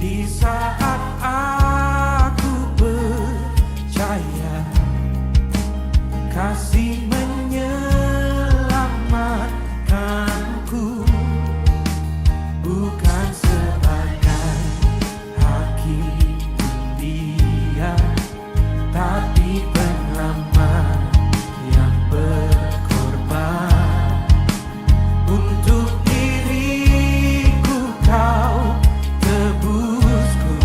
Di saat aku percaya kasih menyelamatkanku, bukan sebagai hakim dunia, tapi penyelamat yang berkorban. Untuk diriku kau tebusku,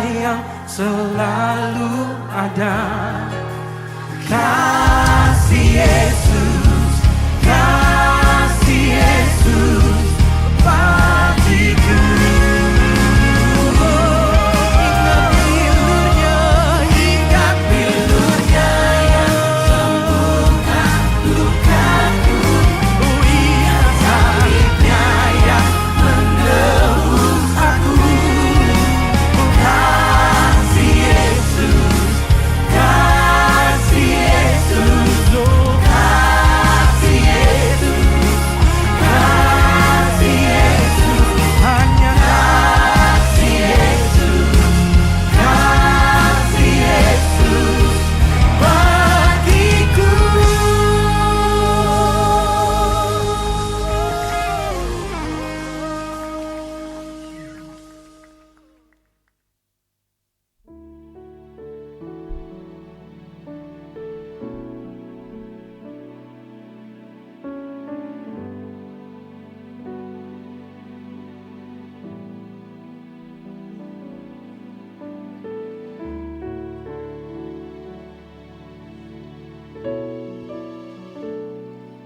yang selalu ada. Kasih Yesus, kasih Yesus bagiku. Ingat bilurnya, ingat bilurnya yang sembuhkan lukaku. Oh ingat salibnya yang menebus aku. Kasih Yesus, kasih Yesus, oh kasih Yesus, kasih Yesus, hanya kasih Yesus, kasih Yesus bagiku.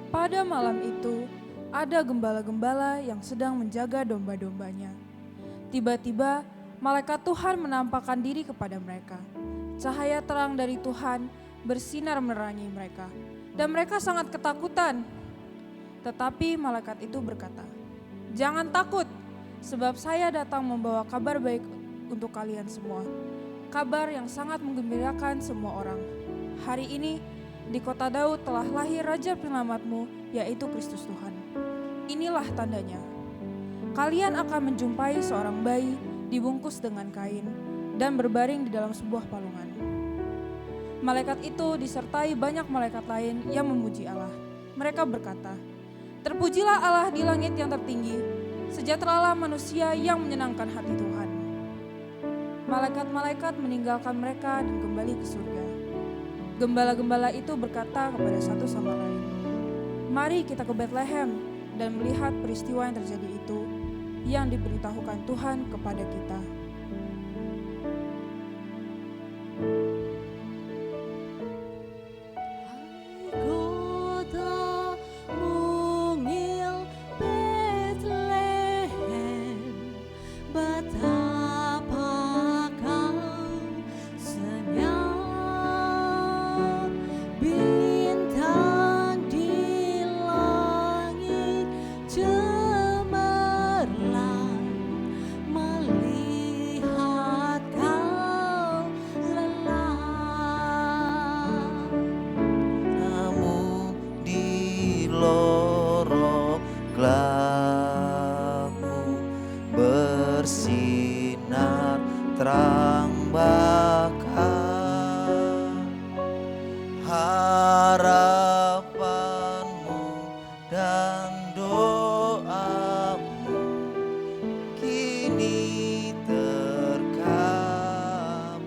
Pada malam itu, ada gembala-gembala yang sedang menjaga domba-dombanya. Tiba-tiba, malaikat Tuhan menampakkan diri kepada mereka. Cahaya terang dari Tuhan bersinar menerangi mereka, dan mereka sangat ketakutan. Tetapi malaikat itu berkata, "Jangan takut, sebab saya datang membawa kabar baik untuk kalian semua. Kabar yang sangat menggembirakan semua orang. Hari ini, di kota Daud telah lahir Raja Penyelamatmu, yaitu Kristus Tuhan. Inilah tandanya. Kalian akan menjumpai seorang bayi dibungkus dengan kain dan berbaring di dalam sebuah palungan." Malaikat itu disertai banyak malaikat lain yang memuji Allah. Mereka berkata, "Terpujilah Allah di langit yang tertinggi, sejahteralah manusia yang menyenangkan hati Tuhan." Malaikat-malaikat meninggalkan mereka dan kembali ke surga. Gembala-gembala itu berkata kepada satu sama lain, "Mari kita ke Betlehem dan melihat peristiwa yang terjadi itu, yang diberitahukan Tuhan kepada kita." Kota mungil Betlehem, betapa kau senyap. Bintang di langit cemerlang melihat kau lelah. Namun di lorong gelapmu bersinar terang bakar. Harapanmu dan doamu kini terkabulkan.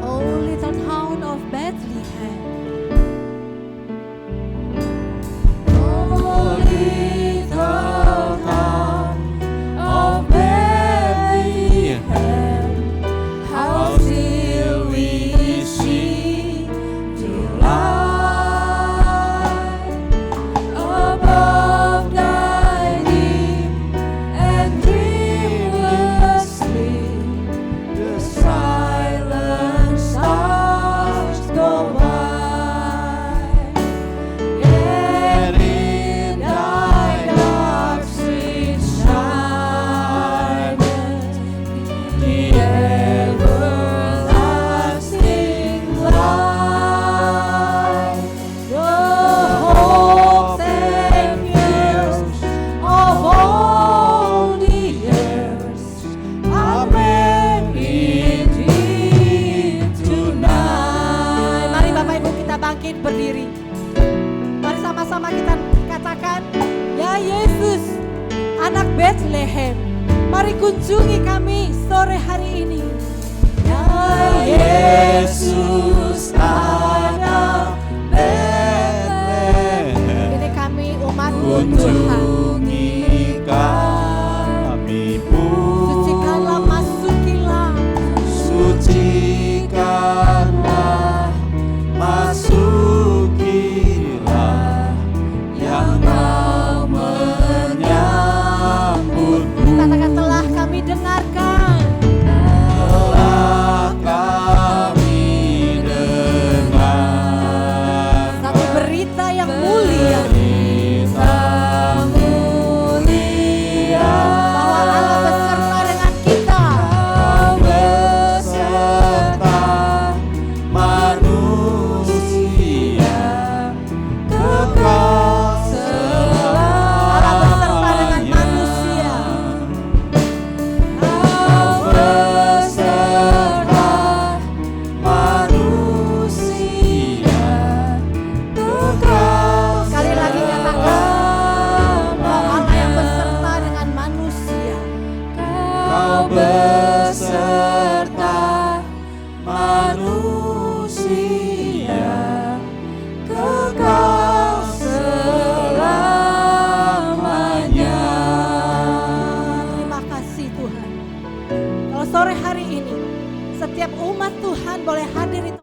Oh, little town of Bethlehem. Oh little town of Bethlehem, how still we see your light above thy deep and dreamless sleep. The silent stars go by. Yet in thy dark street shineth the everlasting light. The hopes and fears of all the years are met in thee tonight. Mari Bapak Ibu kita bangkit berdiri. Mari sama-sama kita katakan, "Ya Yesus, anak Bethlehem, mari kunjungi kami sore hari ini." Ya Yesus anak Betlehem, ini kami umat-Mu Tuhan. kunjungi kami pun. Sucikanlah, masukilah sore hari ini setiap umat Tuhan boleh hadir di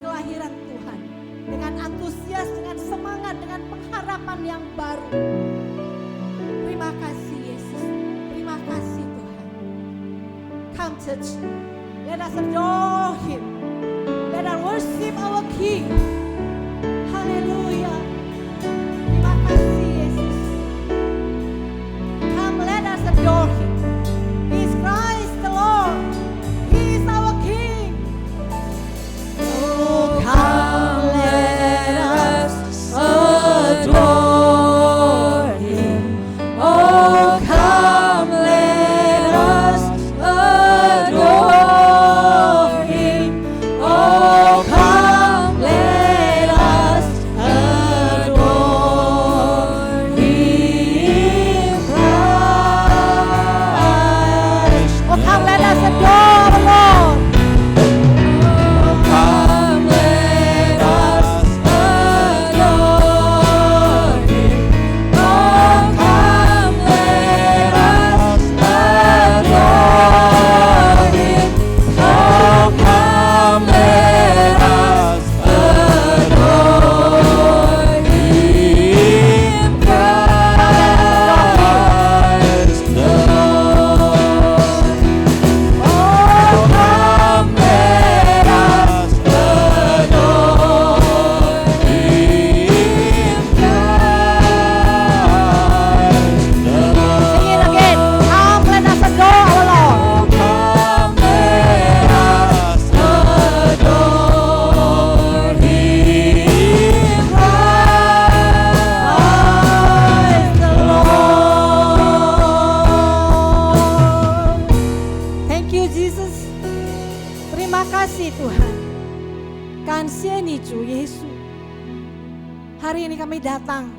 kelahiran Tuhan dengan antusias, dengan semangat, dengan pengharapan yang baru. Terima kasih Yesus, terima kasih Tuhan. Come church, let us adore Him, let us worship our King. Haleluya. Terima kasih Yesus. Come, let us adore Him. He is Christ the Lord. He is our King. Oh, come, let us adore Him. Oh, come, let us adore Him. Oh, come, let us adore Him, Christ. Oh, come, let us adore the Lord. Come, let us adore Him. Oh, come, let us adore Him. Oh, come, let us adore Him, Christ the Lord. Oh, come, let us adore Him, Christ the Lord. Sing it again. Come, let us adore our Lord. Come, let us adore Him, Christ the Lord. Thank you Jesus. Terima kasih Tuhan. 感谢你主耶稣. Hari ini kami datang.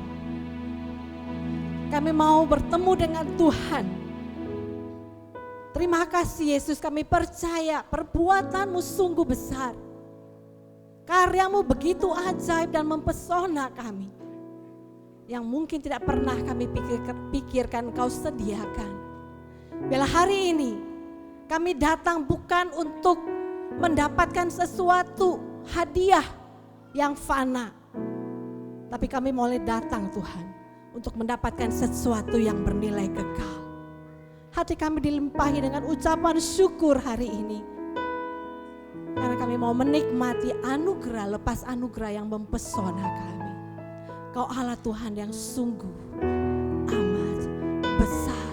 Kami mau bertemu dengan Tuhan. Terima kasih Yesus, kami percaya perbuatan-Mu sungguh besar. Karya-Mu begitu ajaib dan mempesona kami. Yang mungkin tidak pernah kami pikirkan Kau sediakan. Bila hari ini kami datang bukan untuk mendapatkan sesuatu hadiah yang fana. Tapi kami mulai datang Tuhan untuk mendapatkan sesuatu yang bernilai kekal. Hati kami dilimpahi dengan ucapan syukur hari ini. Karena kami mau menikmati anugerah lepas anugerah yang mempesona kami. Kau Allah Tuhan yang sungguh amat besar.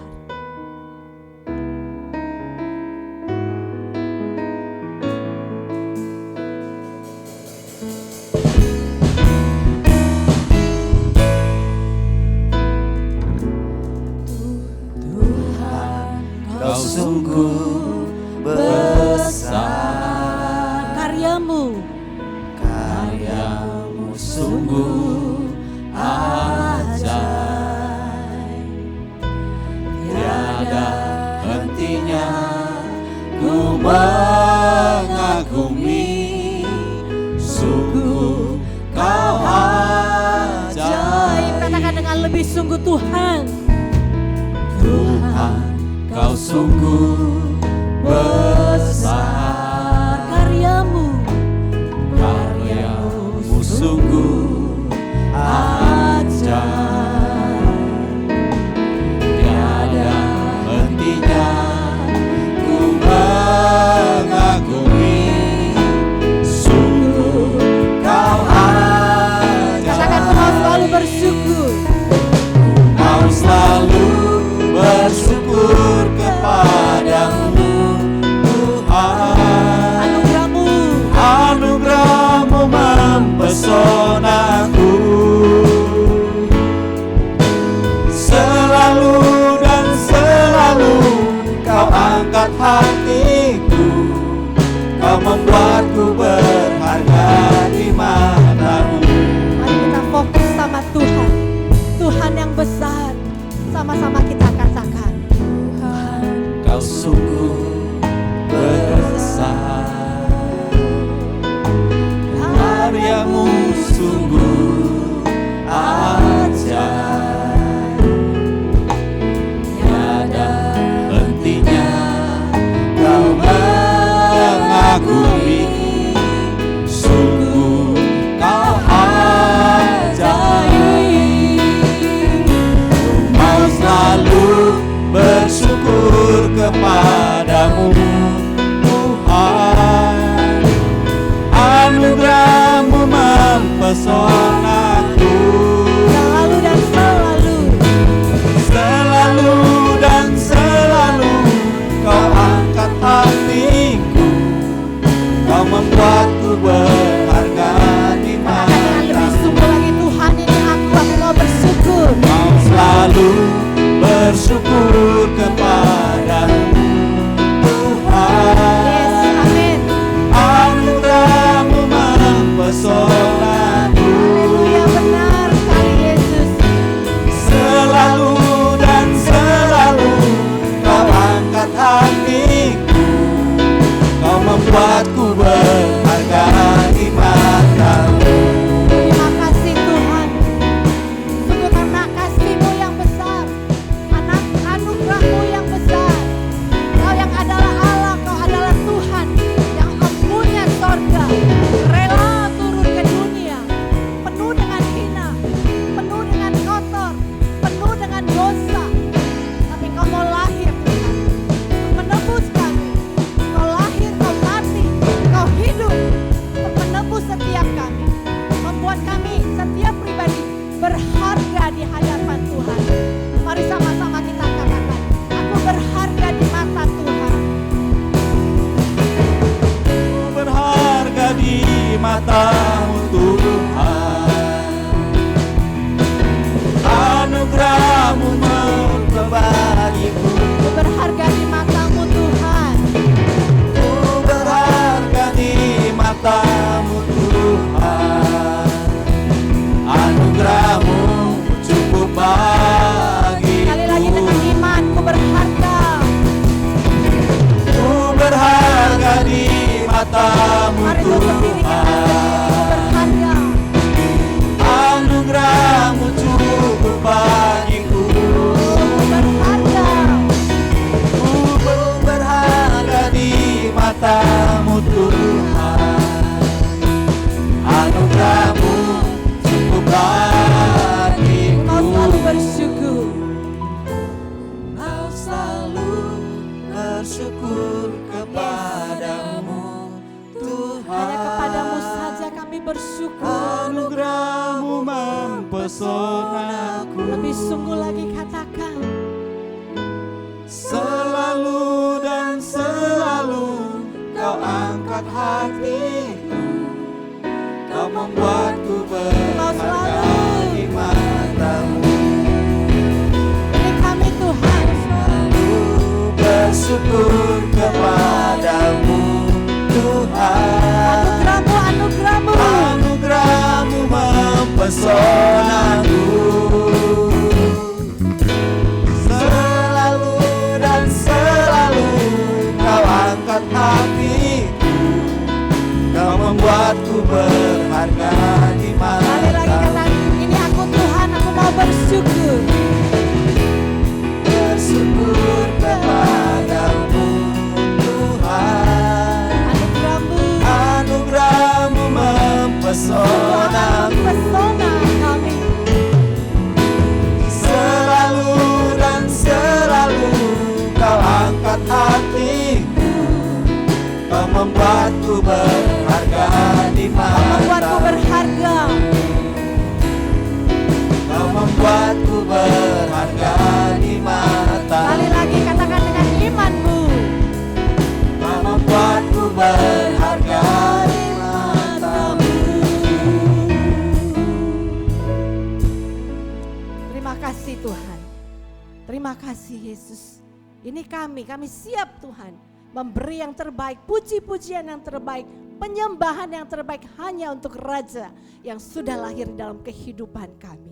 Kau sungguh besar, Karya-Mu karya-Mu sungguh ajaib. Tiada hentinya ku mengagumi, sungguh Kau ajaib. Katakan dengan lebih sungguh Tuhan. Tuhan, Kau sungguh besar, Karya-Mu karya-Mu sungguh ajaib. Tiada hentinya ku mengagumi, sungguh Kau ajaib. Katakan ku mau selalu bersyukur. Mau selalu sama-sama kita katakan, Kau sungguh besar, karyamu sungguh ajaib, tiada hentinya kau mengagumi, sungguh kau ajaib. Mau selalu bersyukur kepadamu Tuhan, anugerahmu mempesonaku, selalu dan selalu. selalu dan selalu kau angkat hatiku, kau membuatku berharga di Katakan dengan lebih matamu. sungguh lagi, Tuhan ini aku mau bersyukur. Mau selalu bersyukur kepadamu Tuhan, Yes, amin. anugerahmu mempesonaku, Haleluya, benar sekali Yesus. selalu dan selalu kau angkat hatiku, kau membuatku berharga di matamu. Terima kasih Tuhan, sungguh karena kasih-Mu yang besar, anugerah-Mu yang besar. Kau yang adalah Allah, Kau adalah Tuhan yang empunya sorga, rela turun ke dunia, penuh dengan hina, penuh dengan kotor, penuh dengan dosa. Tapi Kau mau lahir Tuhan, untuk menebus kami. Kau lahir, Kau mati, Kau hidup untuk menebus setiap kami, membuat kami setiap pribadi berharga di hadapan Tuhan. Mari sama-sama kita katakan, aku berharga di mata Tuhan. Ku berharga di matamu Tuhan, anugerahmu memperbagiku. Aku berharga di mata-Mu Tuhan. Ku berharga di matamu Tuhan, anugerahmu cukup bagiku. Sekali lagi dengan iman, ku berharga. Ku berharga di matamu Mari untuk berdiri kita berdiri, ku Tuhan, berharga. anugerahmu cukup bagiku. Ku berharga. Ku berharga di matamu Tuhan, anugerahmu cukup bagiku. Kau selalu bersyukur. Mau selalu bersyukur kepadamu Tuhan, Hanya kepadamu saja kami bersyukur. anugerahmu mempesonaku, Lebih sungguh lagi katakan, selalu dan selalu kau angkat hatiku, kau membuatku berharga di matamu. ini kami Tuhan. Bersyukur kepadamu Tuhan, Anugerahmu, anugerahmu mempesonaku, selalu dan selalu kau angkat hatiku, kau membuatku berharga di Sekali lagi matamu. katakan, ini aku Tuhan, aku mau bersyukur. Bersyukur kepadamu Tuhan, Anugerahmu, anugerahmu mempesonaku, pesona kami. selalu dan selalu kau angkat hatiku, kau membuatku berharga di Membuatku matamu, berharga. kau membuatku berharga di matamu, Sekali lagi katakan dengan imanmu. kau membuatku berharga di matamu. Terima kasih Tuhan. Terima kasih Yesus. Ini kami siap Tuhan memberi yang terbaik, puji-pujian yang terbaik, penyembahan yang terbaik hanya untuk Raja yang sudah lahir dalam kehidupan kami.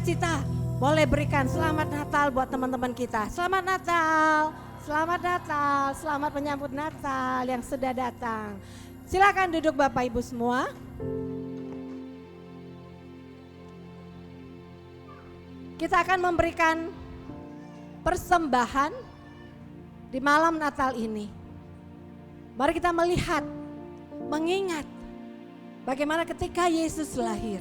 sukacita boleh berikan selamat Natal buat teman-teman kita. Selamat Natal, selamat Natal, selamat menyambut Natal yang sudah datang. Silakan duduk Bapak Ibu semua. Kita akan memberikan persembahan di malam Natal ini. Mari kita melihat, mengingat bagaimana ketika Yesus lahir,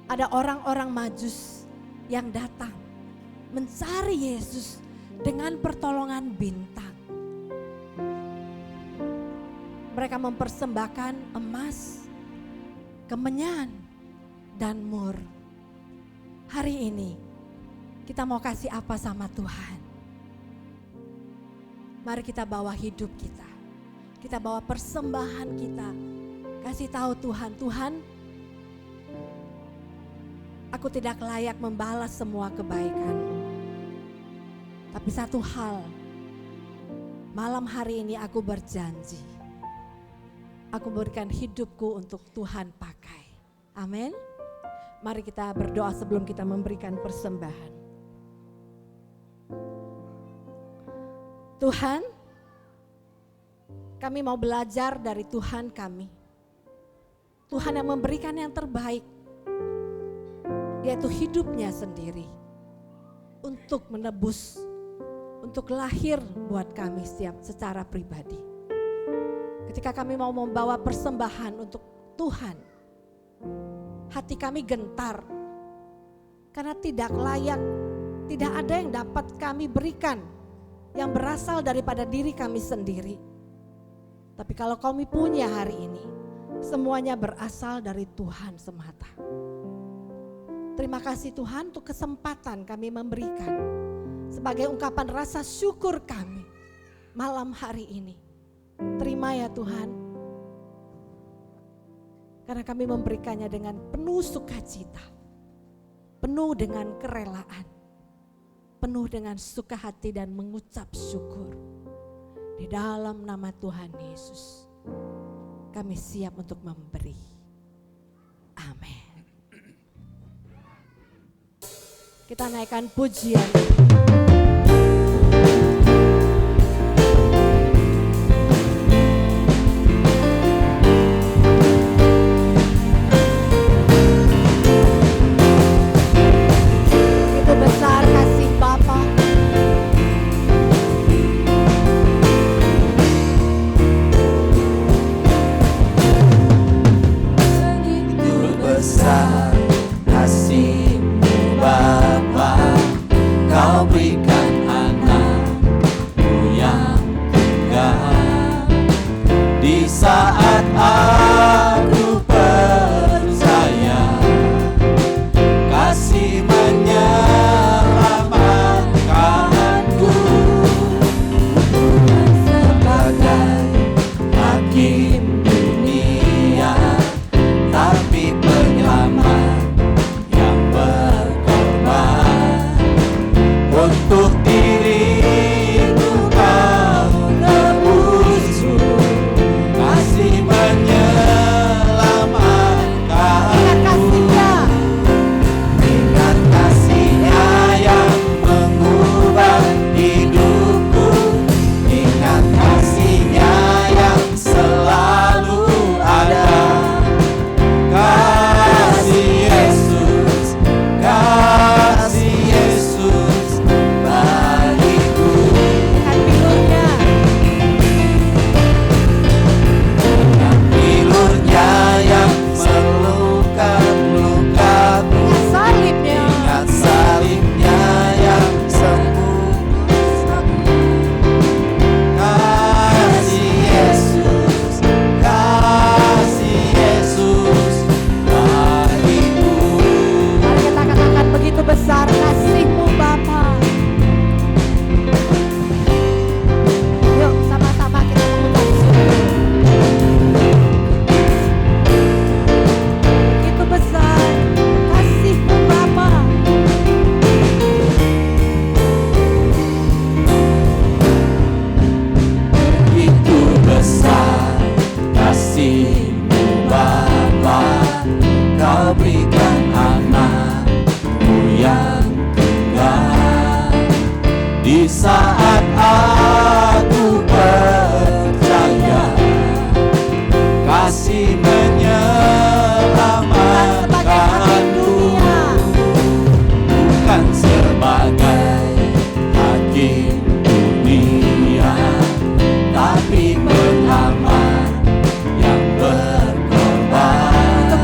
ada orang-orang Majus yang datang mencari Yesus dengan pertolongan bintang. Mereka mempersembahkan emas, kemenyan, dan mur. Hari ini kita mau kasih apa sama Tuhan? Mari kita bawa hidup kita. Kita bawa persembahan kita. Kasih tahu Tuhan, Tuhan, aku tidak layak membalas semua kebaikan. Tapi satu hal, malam hari ini aku berjanji. Aku berikan hidupku untuk Tuhan pakai. Amin. Mari kita berdoa sebelum kita memberikan persembahan. Tuhan, kami mau belajar dari Tuhan kami. Tuhan yang memberikan yang terbaik, yaitu hidupnya sendiri untuk menebus, untuk lahir buat kami setiap secara pribadi. Ketika kami mau membawa persembahan untuk Tuhan, hati kami gentar karena tidak layak, tidak ada yang dapat kami berikan yang berasal daripada diri kami sendiri. Tapi kalau kami punya hari ini, semuanya berasal dari Tuhan semata. Terima kasih Tuhan untuk kesempatan kami memberikan sebagai ungkapan rasa syukur kami malam hari ini. Terima ya Tuhan, karena kami memberikannya dengan penuh sukacita, penuh dengan kerelaan, penuh dengan suka hati dan mengucap syukur. Di dalam nama Tuhan Yesus, kami siap untuk memberi. Amin. Kita naikkan pujian. Itu besar kasih Bapa. Begitu besar kasih-Mu Bapa, Kau berikan Saat aku percaya kasih menyelamatkanku, bukan sebagai hakim dunia, tapi penyelamat yang berkorban.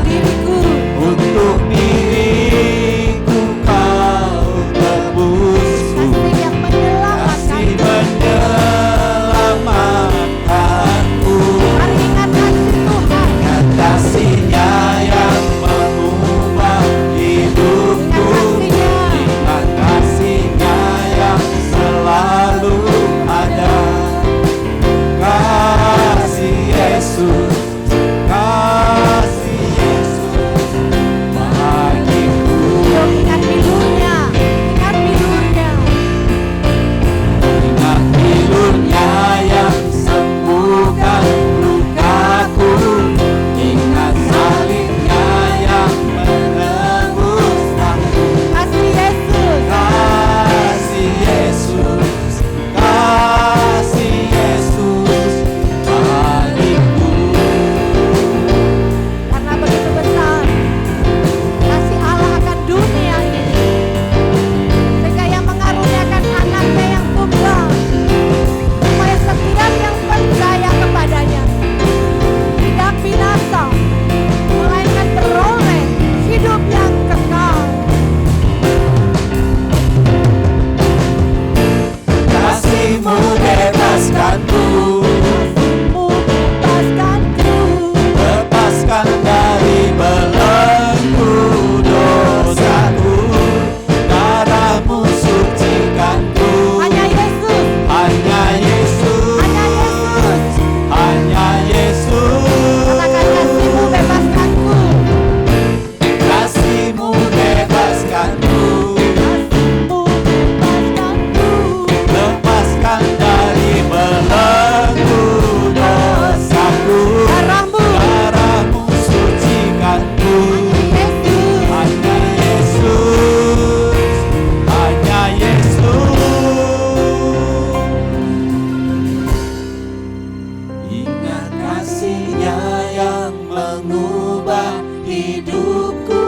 Untuk diriku kau tebusku, kasih menyelamatkanku. Ingat kasih-Nya yang mengubah hidupku, ingat kasih-Nya yang selalu ada. Kasih Yesus, kasih Yesus bagiku. Ingat bilurnya, ingat bilurnya. Ingat bilurnya yang sembuhkan lukaku, ingat salibnya yang menebus aku. Kasih Yesus, Kasih Yesus, kasih Yesus bagiku. karena begitu besar kasih Allah akan dunia ini, sehingga yang mengaruniakan anaknya yang tunggal, supaya setiap yang percaya kepadanya tidak binasa, melainkan beroleh hidup yang kekal. Kasih-Mu bebaskanku, Bebaskanku, lepaskan dari belenggu dosaku, darah-Mu sucikanku. hanya Yesus, Hanya Yesus, hanya Yesus. hanya Yesus. Katakan kasih-Mu bebaskanku, Kasih-Mu bebaskanku, kasih-Mu bebaskanku. lepaskan dari belenggu dosaku, Darah-Mu, darah-Mu sucikanku. Yesus. Hanya Yesus, hanya Yesus. Ingat kasih-Nya yang mengubah hidupku,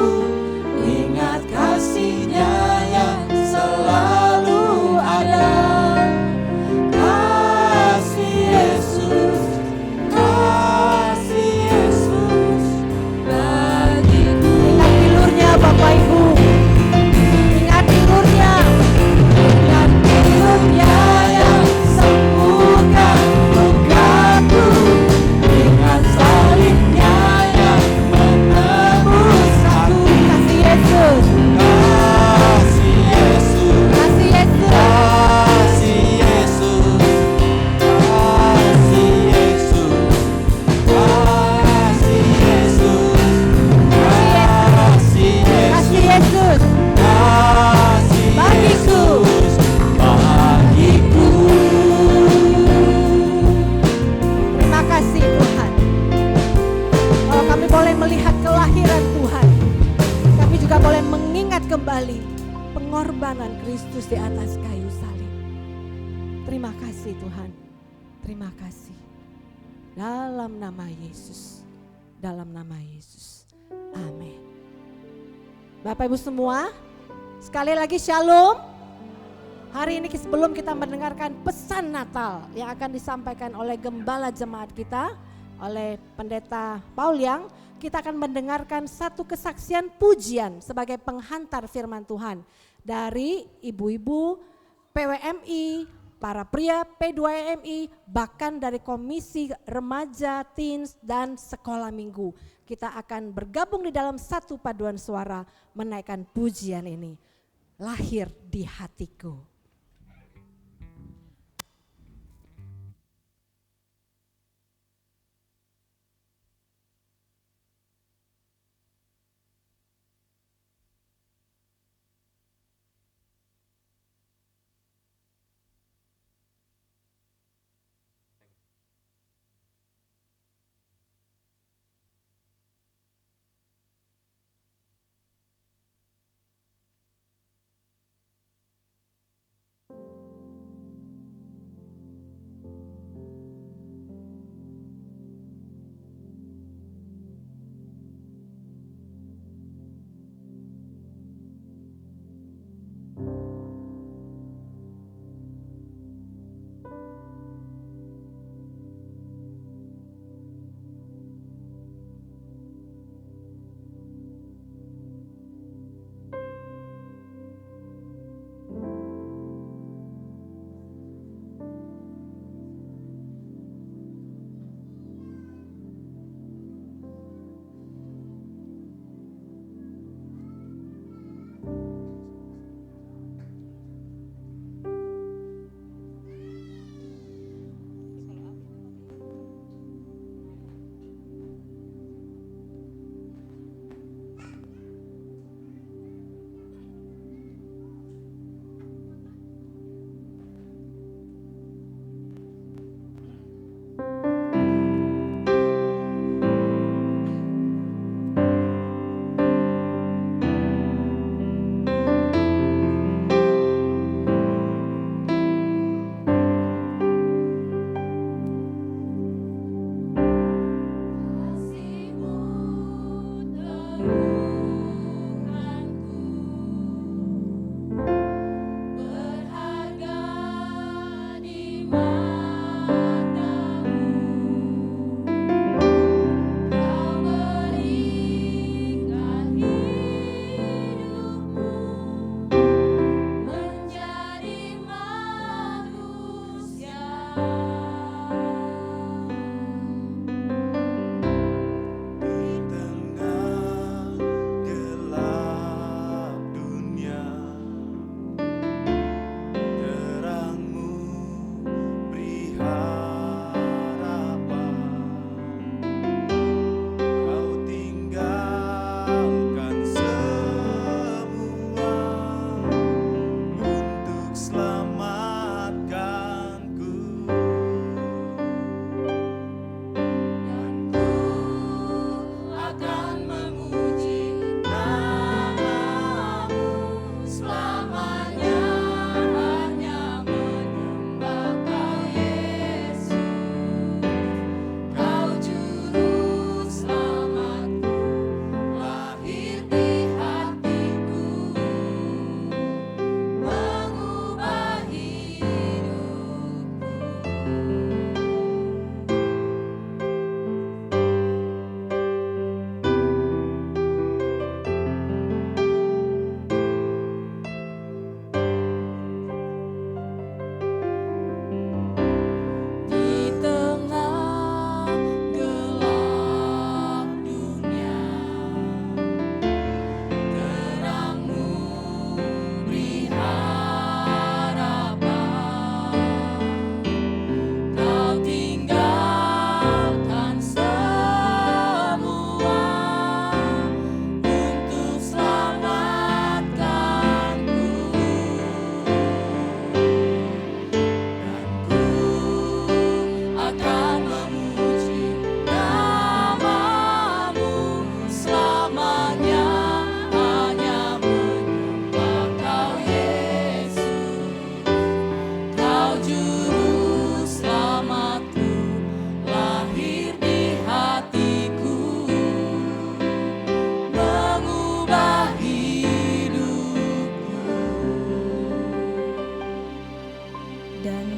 ingat kasih-Nya yang selalu ada. Kasih Yesus, kasih Yesus bagiku. Ingat bilurnya Bapak Ibu, ingat bilurnya, ingat bilurnya yang Sembuhkan lukaku, ingat salibnya yang menebus aku. kasih Yesus, Kasih Yesus, kasih Yesus. kasih Yesus, kasih Yesus, kasih Yesus, kasih Kasih Yesus, Yesus, kasih bagiku. Yesus bagiku. Terima kasih Tuhan. Kalau kami boleh melihat kelahiran Tuhan, kami juga boleh mengingat kembali pengorbanan Kristus di atas kayu salib. Terima kasih Tuhan, terima kasih. Dalam nama Yesus, dalam nama Yesus. Amin. Bapak Ibu semua, sekali lagi shalom. Hari ini sebelum kita mendengarkan pesan Natal yang akan disampaikan oleh Gembala Jemaat kita, oleh Pendeta Paul Yang, kita akan mendengarkan satu kesaksian pujian sebagai penghantar firman Tuhan dari ibu-ibu PWMI, para pria P2MI, bahkan dari Komisi Remaja, Teens, dan Sekolah Minggu. Kita akan bergabung di dalam satu paduan suara menaikkan pujian ini. Lahir di hatiku.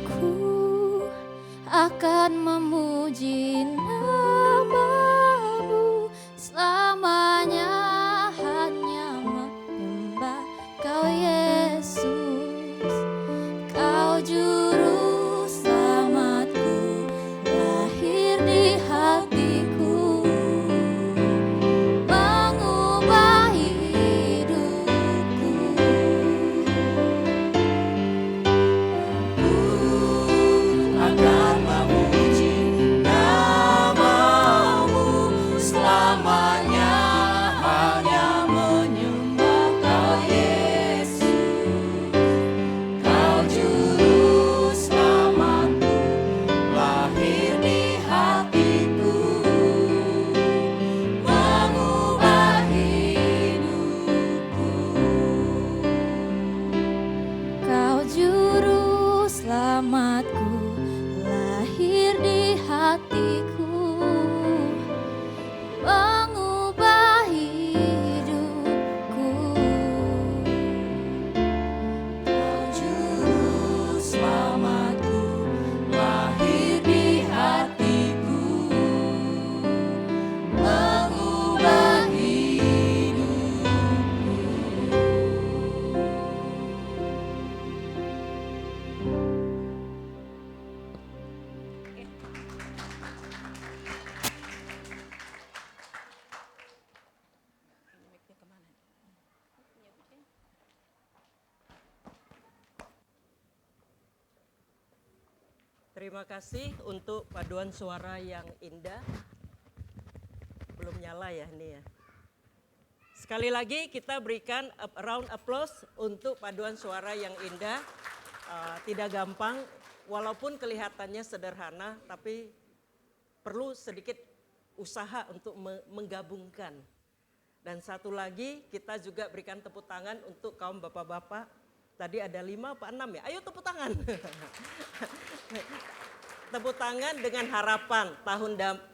Ku akan memuji nama-Mu selamanya, hanya menyembah Kau Yesus. Kau juru selamatku, lahir di hatiku, mengubah hidupku. Akan memuji nama-Mu selamanya, hanya menyembah Kau Yesus. Kau juru selamatku, lahir di hatiku, mengubah hidupku. Kau juru selamatku, lahir di hatiku, mengubah hidupku. Kau juru selamatku, lahir di hatiku, mengubah hidupku. Terima kasih untuk paduan suara yang indah. Belum nyala ya ini ya. Sekali lagi kita berikan a round applause untuk paduan suara yang indah. Tidak gampang, walaupun kelihatannya sederhana, tapi perlu sedikit usaha untuk menggabungkan. Dan satu lagi kita juga berikan tepuk tangan untuk kaum bapak-bapak. Tadi ada 5 apa 6 ya? Ayo tepuk tangan. Tepuk tangan dengan harapan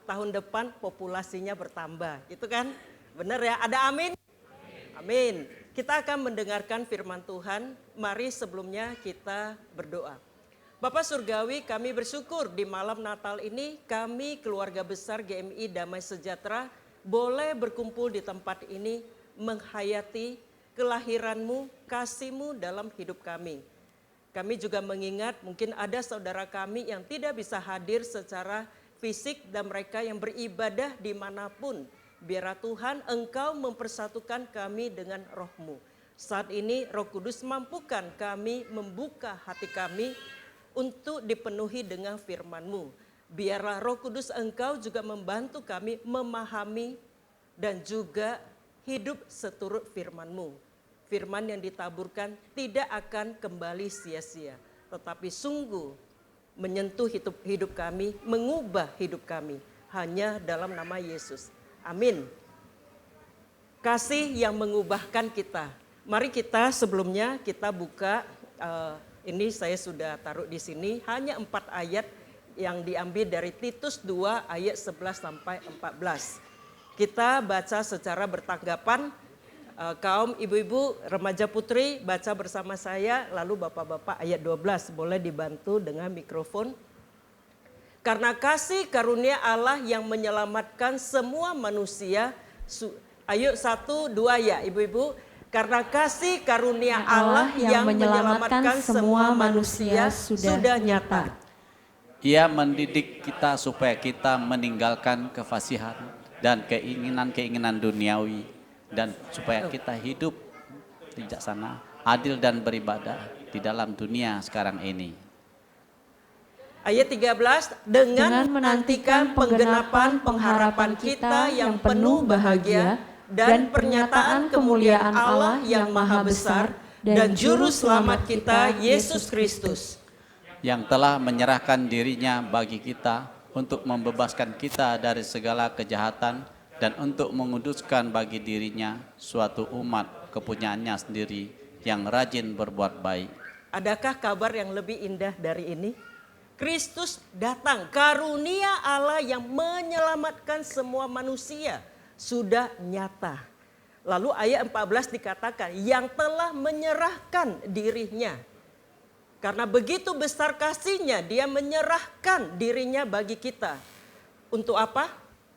tahun depan populasinya bertambah. Gitu kan? Benar ya? Ada amin? Amin. Kita akan mendengarkan firman Tuhan. Mari sebelumnya kita berdoa. Bapak Surgawi, kami bersyukur di malam Natal ini kami keluarga besar GMI Damai Sejahtera boleh berkumpul di tempat ini menghayati kelahiran-Mu, kasih-Mu dalam hidup kami. Kami juga mengingat mungkin ada saudara kami yang tidak bisa hadir secara fisik dan mereka yang beribadah dimanapun. Biarlah Tuhan Engkau mempersatukan kami dengan Roh-Mu. Saat ini Roh Kudus mampukan kami membuka hati kami untuk dipenuhi dengan firman-Mu. Biarlah Roh Kudus Engkau juga membantu kami memahami dan juga hidup seturut firman-Mu. Firman yang ditaburkan tidak akan kembali sia-sia, tetapi sungguh menyentuh hidup kami, mengubah hidup kami. Hanya dalam nama Yesus. Amin. Kasih yang mengubahkan kita. Mari kita sebelumnya kita buka, ini saya sudah taruh di sini, hanya 4 ayat yang diambil dari Titus 2 ayat 11 sampai 14. Kita baca secara bertanggapan. Kaum ibu-ibu, remaja putri baca bersama saya, lalu bapak-bapak ayat 12 boleh dibantu dengan mikrofon. Karena kasih karunia Allah yang menyelamatkan semua manusia, ayo 1, 2 ya ibu-ibu. Karena kasih karunia Allah yang menyelamatkan semua manusia sudah nyata. Ia mendidik kita supaya kita meninggalkan kefasihan dan keinginan-keinginan duniawi. Dan supaya kita hidup bijaksana, adil dan beribadah di dalam dunia sekarang ini. Ayat 13, dengan menantikan penggenapan pengharapan kita yang penuh bahagia dan pernyataan kemuliaan Allah yang maha besar dan juru selamat kita Yesus Kristus. Yang telah menyerahkan dirinya bagi kita untuk membebaskan kita dari segala kejahatan dan untuk menguduskan bagi dirinya suatu umat kepunyaannya sendiri yang rajin berbuat baik. Adakah kabar yang lebih indah dari ini? Kristus datang, karunia Allah yang menyelamatkan semua manusia sudah nyata. Lalu ayat 14 dikatakan yang telah menyerahkan dirinya. Karena begitu besar kasihnya, dia menyerahkan dirinya bagi kita. Untuk apa?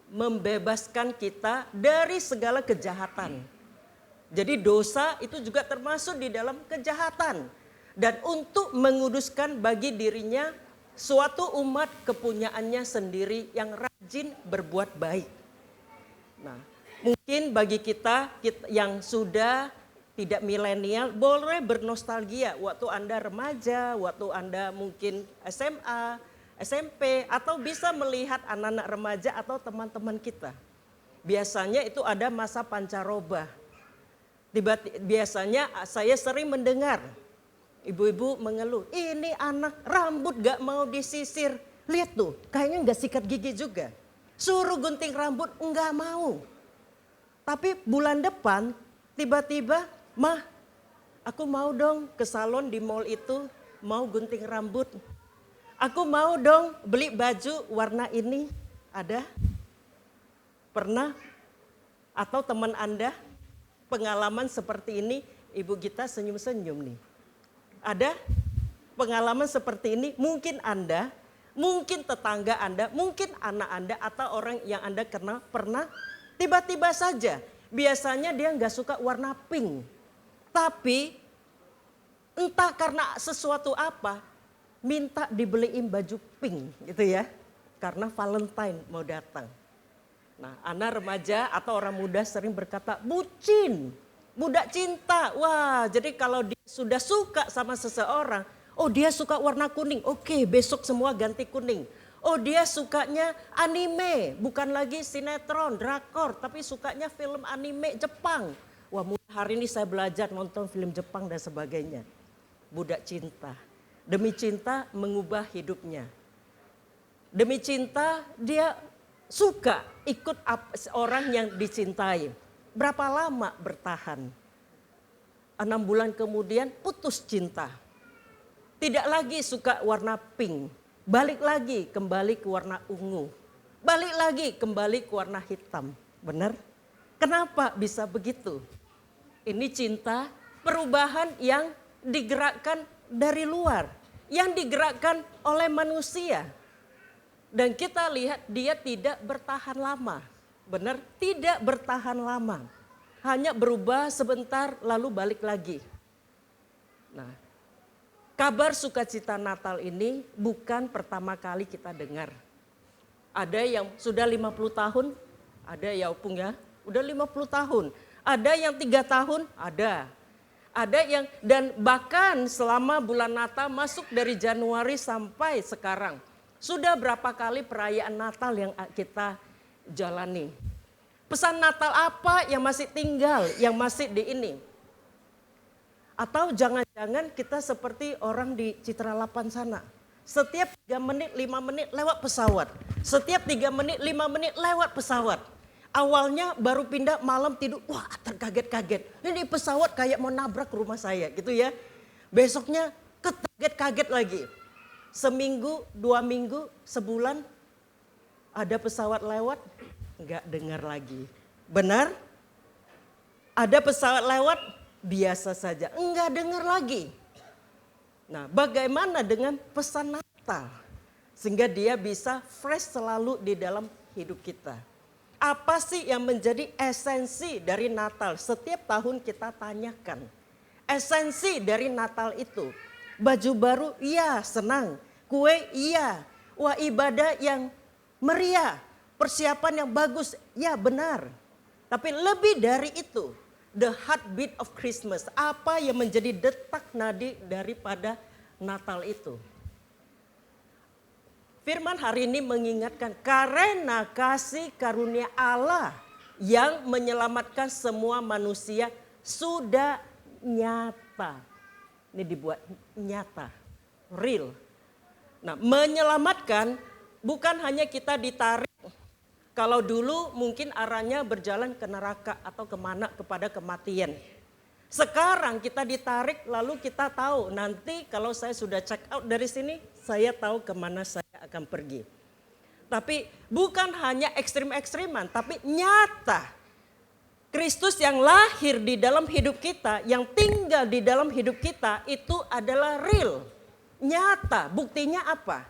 Membebaskan kita dari segala kejahatan. Jadi dosa itu juga termasuk di dalam kejahatan. Dan untuk menguduskan bagi dirinya suatu umat kepunyaannya sendiri yang rajin berbuat baik. Nah, mungkin bagi kita yang sudah tidak milenial boleh bernostalgia waktu Anda remaja, waktu Anda mungkin SMA, SMP, atau bisa melihat anak-anak remaja atau teman-teman kita. Biasanya itu ada masa pancaroba. Biasanya saya sering mendengar ibu-ibu mengeluh, ini anak rambut gak mau disisir. Lihat tuh, kayaknya gak sikat gigi juga. Suruh gunting rambut gak mau. Tapi bulan depan tiba-tiba, "Mah, aku mau dong ke salon di mall itu, mau gunting rambut. Aku mau dong beli baju warna ini." Ada? Pernah? Atau teman Anda pengalaman seperti ini? Ibu Gita senyum-senyum nih. Ada pengalaman seperti ini? Mungkin Anda, mungkin tetangga Anda, mungkin anak Anda atau orang yang Anda kenal pernah tiba-tiba saja. Biasanya dia nggak suka warna pink. Tapi entah karena sesuatu apa, minta dibeliin baju pink gitu ya. Karena Valentine mau datang. Nah, anak remaja atau orang muda sering berkata, bucin, budak cinta. Wah, jadi kalau dia sudah suka sama seseorang, oh dia suka warna kuning, oke besok semua ganti kuning. Oh dia sukanya anime, bukan lagi sinetron, drakor, tapi sukanya film anime Jepang. Wah, hari ini saya belajar nonton film Jepang dan sebagainya. Budak cinta. Demi cinta mengubah hidupnya. Demi cinta dia suka ikut orang yang dicintai. Berapa lama bertahan? 6 bulan kemudian putus cinta. Tidak lagi suka warna pink. Balik lagi kembali ke warna ungu. Balik lagi kembali ke warna hitam. Benar? Kenapa bisa begitu? Ini cinta perubahan yang digerakkan dari luar. Yang digerakkan oleh manusia. Dan kita lihat dia tidak bertahan lama. Benar? Tidak bertahan lama. Hanya berubah sebentar lalu balik lagi. Nah, kabar sukacita Natal ini bukan pertama kali kita dengar. Ada yang sudah 50 tahun, ada ya Opung ya, udah 50 tahun. Ada yang 3 tahun, ada. Ada yang, dan bahkan selama bulan Natal masuk dari Januari sampai sekarang. Sudah berapa kali perayaan Natal yang kita jalani. Pesan Natal apa yang masih tinggal, yang masih di ini. Atau jangan-jangan kita seperti orang di Citra 8 sana. Setiap 3 menit, 5 menit lewat pesawat. Setiap 3 menit, 5 menit lewat pesawat. Awalnya baru pindah malam tidur, wah terkaget-kaget. Ini pesawat kayak mau nabrak rumah saya gitu ya. Besoknya kekaget-kaget lagi. Seminggu, 2 minggu, sebulan ada pesawat lewat, enggak dengar lagi. Benar? Ada pesawat lewat, biasa saja, enggak dengar lagi. Nah, bagaimana dengan pesan Natal? Sehingga dia bisa fresh selalu di dalam hidup kita. Apa sih yang menjadi esensi dari Natal? Setiap tahun kita tanyakan. Esensi dari Natal itu, baju baru, iya senang. Kue, iya. Wah, ibadah yang meriah. Persiapan yang bagus, ya benar. Tapi lebih dari itu, the heartbeat of Christmas. Apa yang menjadi detak nadi daripada Natal itu? Firman hari ini mengingatkan karena kasih karunia Allah yang menyelamatkan semua manusia sudah nyata. Ini dibuat nyata, real. Nah, menyelamatkan bukan hanya kita ditarik. Kalau dulu mungkin arahnya berjalan ke neraka atau kemana kepada kematian. Sekarang kita ditarik lalu kita tahu nanti kalau saya sudah check out dari sini, saya tahu kemana saya akan pergi. Tapi bukan hanya ekstrim-ekstriman, tapi nyata. Kristus yang lahir di dalam hidup kita, yang tinggal di dalam hidup kita itu adalah real. nyata. Buktinya apa?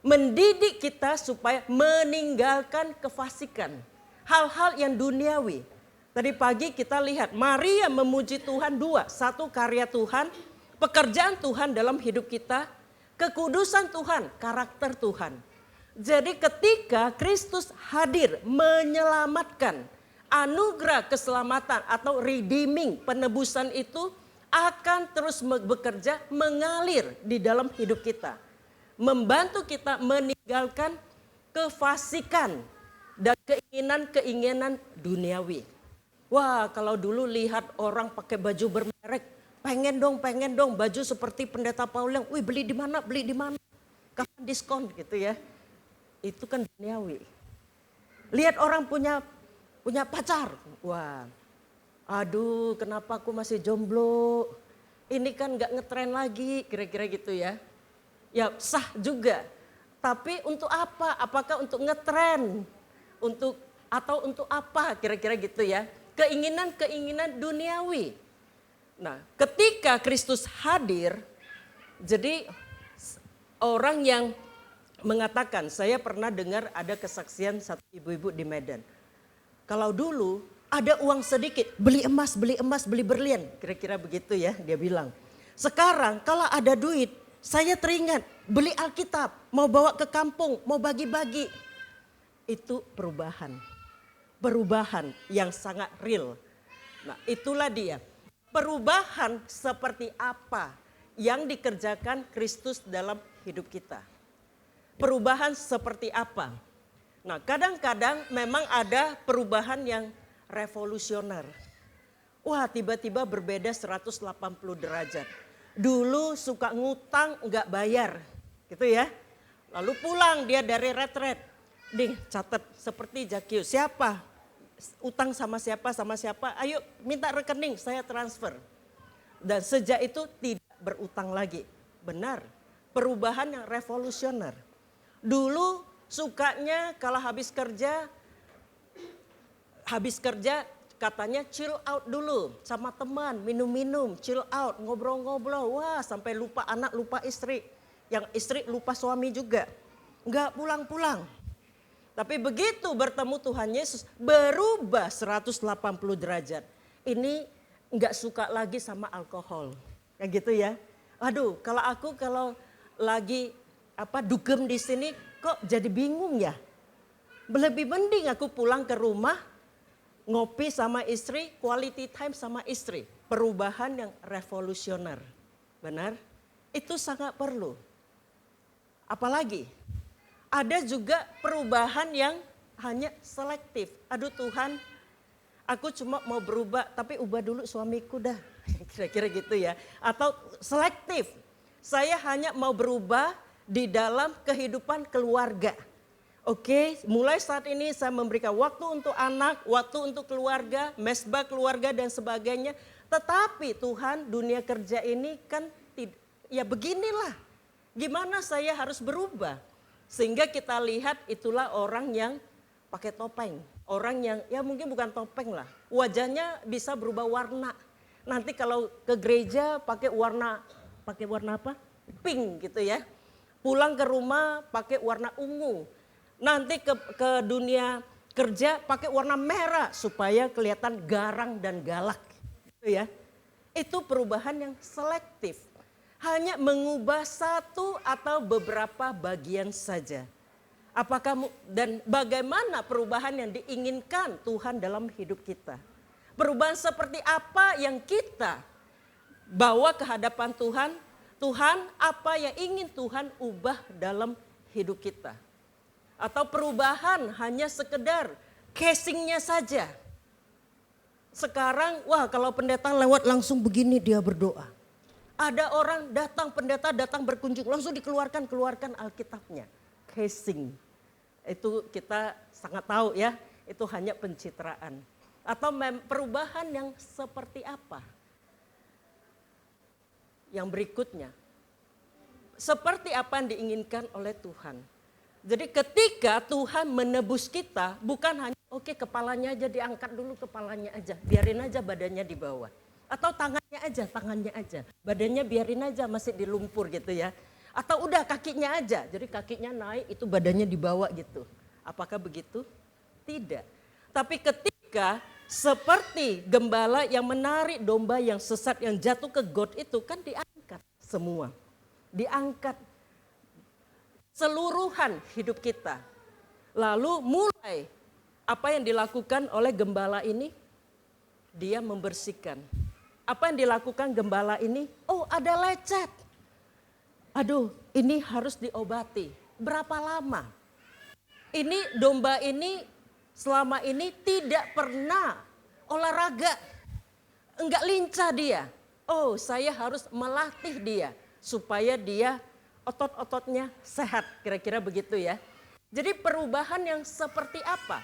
Mendidik kita supaya meninggalkan kefasikan. Hal-hal yang duniawi. Tadi pagi kita lihat Maria memuji Tuhan dua. Satu, karya Tuhan, pekerjaan Tuhan dalam hidup kita. Kekudusan Tuhan, karakter Tuhan. Jadi ketika Kristus hadir menyelamatkan, anugerah keselamatan atau redeeming, penebusan itu akan terus bekerja mengalir di dalam hidup kita. Membantu kita meninggalkan kefasikan dan keinginan-keinginan duniawi. Wah, kalau dulu lihat orang pakai baju bermerek, pengen dong baju seperti pendeta Paul yang, wih beli di mana, kapan diskon gitu ya. Itu kan duniawi. Lihat orang punya pacar, wah, aduh kenapa aku masih jomblo, ini kan gak ngetren lagi, kira-kira gitu ya. Ya sah juga, tapi untuk apa? Apakah untuk ngetren? Atau untuk apa kira-kira gitu ya. Keinginan-keinginan duniawi. Nah ketika Kristus hadir, jadi orang yang mengatakan, saya pernah dengar ada kesaksian satu ibu-ibu di Medan. Kalau dulu ada uang sedikit, beli emas, beli berlian. Kira-kira begitu ya dia bilang. Sekarang kalau ada duit, saya teringat beli Alkitab, mau bawa ke kampung, mau bagi-bagi. Itu perubahan. Perubahan yang sangat real. Nah itulah dia. Perubahan seperti apa yang dikerjakan Kristus dalam hidup kita. Perubahan seperti apa? Nah kadang-kadang memang ada perubahan yang revolusioner. Wah tiba-tiba berbeda 180 derajat. Dulu suka ngutang nggak bayar gitu ya. Lalu pulang dia dari retret. Nih catat seperti Zakius, siapa? Utang sama siapa, ayo minta rekening saya transfer. Dan sejak itu tidak berutang lagi. Benar, perubahan yang revolusioner. Dulu sukanya kalau habis kerja katanya chill out dulu sama teman, minum-minum, chill out, ngobrol-ngobrol. Wah sampai lupa anak, lupa istri. Yang istri lupa suami juga. Enggak pulang-pulang. Tapi begitu bertemu Tuhan Yesus berubah 180 derajat. Ini enggak suka lagi sama alkohol. Kayak gitu ya. Aduh kalau lagi dugem di sini kok jadi bingung ya. Lebih mending aku pulang ke rumah, ngopi sama istri, quality time sama istri. Perubahan yang revolusioner. Benar? Itu sangat perlu. Apalagi ada juga perubahan yang hanya selektif. Aduh Tuhan, aku cuma mau berubah tapi ubah dulu suamiku dah. Kira-kira gitu ya. Atau selektif. Saya hanya mau berubah di dalam kehidupan keluarga. Oke, mulai saat ini saya memberikan waktu untuk anak, waktu untuk keluarga, mesbah keluarga dan sebagainya. Tetapi Tuhan, dunia kerja ini kan ya beginilah. Gimana saya harus berubah? Sehingga kita lihat itulah orang yang pakai topeng. Orang yang ya mungkin bukan topeng lah. Wajahnya bisa berubah warna. Nanti kalau ke gereja pakai warna apa? Pink gitu ya. Pulang ke rumah pakai warna ungu. Nanti ke dunia kerja pakai warna merah supaya kelihatan garang dan galak. Gitu ya. Itu perubahan yang selektif. Hanya mengubah satu atau beberapa bagian saja. Dan bagaimana perubahan yang diinginkan Tuhan dalam hidup kita? Perubahan seperti apa yang kita bawa ke hadapan Tuhan? Tuhan, apa yang ingin Tuhan ubah dalam hidup kita? Atau perubahan hanya sekedar casingnya saja. Sekarang, wah kalau pendeta lewat langsung begini dia berdoa. Ada orang pendeta datang berkunjung, langsung dikeluarkan Alkitabnya. Casing. Itu kita sangat tahu ya, itu hanya pencitraan. Atau perubahan yang seperti apa? Yang berikutnya, seperti apa yang diinginkan oleh Tuhan. Jadi ketika Tuhan menebus kita, bukan hanya oke, kepalanya aja diangkat dulu, kepalanya aja, biarin aja badannya di bawah. Atau tangannya aja. Badannya biarin aja masih di lumpur gitu ya. Atau udah kakinya aja, jadi kakinya naik itu badannya dibawa gitu. Apakah begitu? Tidak. Tapi ketika seperti gembala yang menarik domba yang sesat yang jatuh ke got itu kan diangkat semua. Diangkat seluruhan hidup kita. Lalu mulai apa yang dilakukan oleh gembala ini? Dia membersihkan. Apa yang dilakukan gembala ini? Oh, ada lecet. Aduh, ini harus diobati. Berapa lama? Ini domba ini selama ini tidak pernah olahraga. Enggak lincah dia. Oh, saya harus melatih dia supaya dia otot-ototnya sehat. Kira-kira begitu ya. Jadi perubahan yang seperti apa?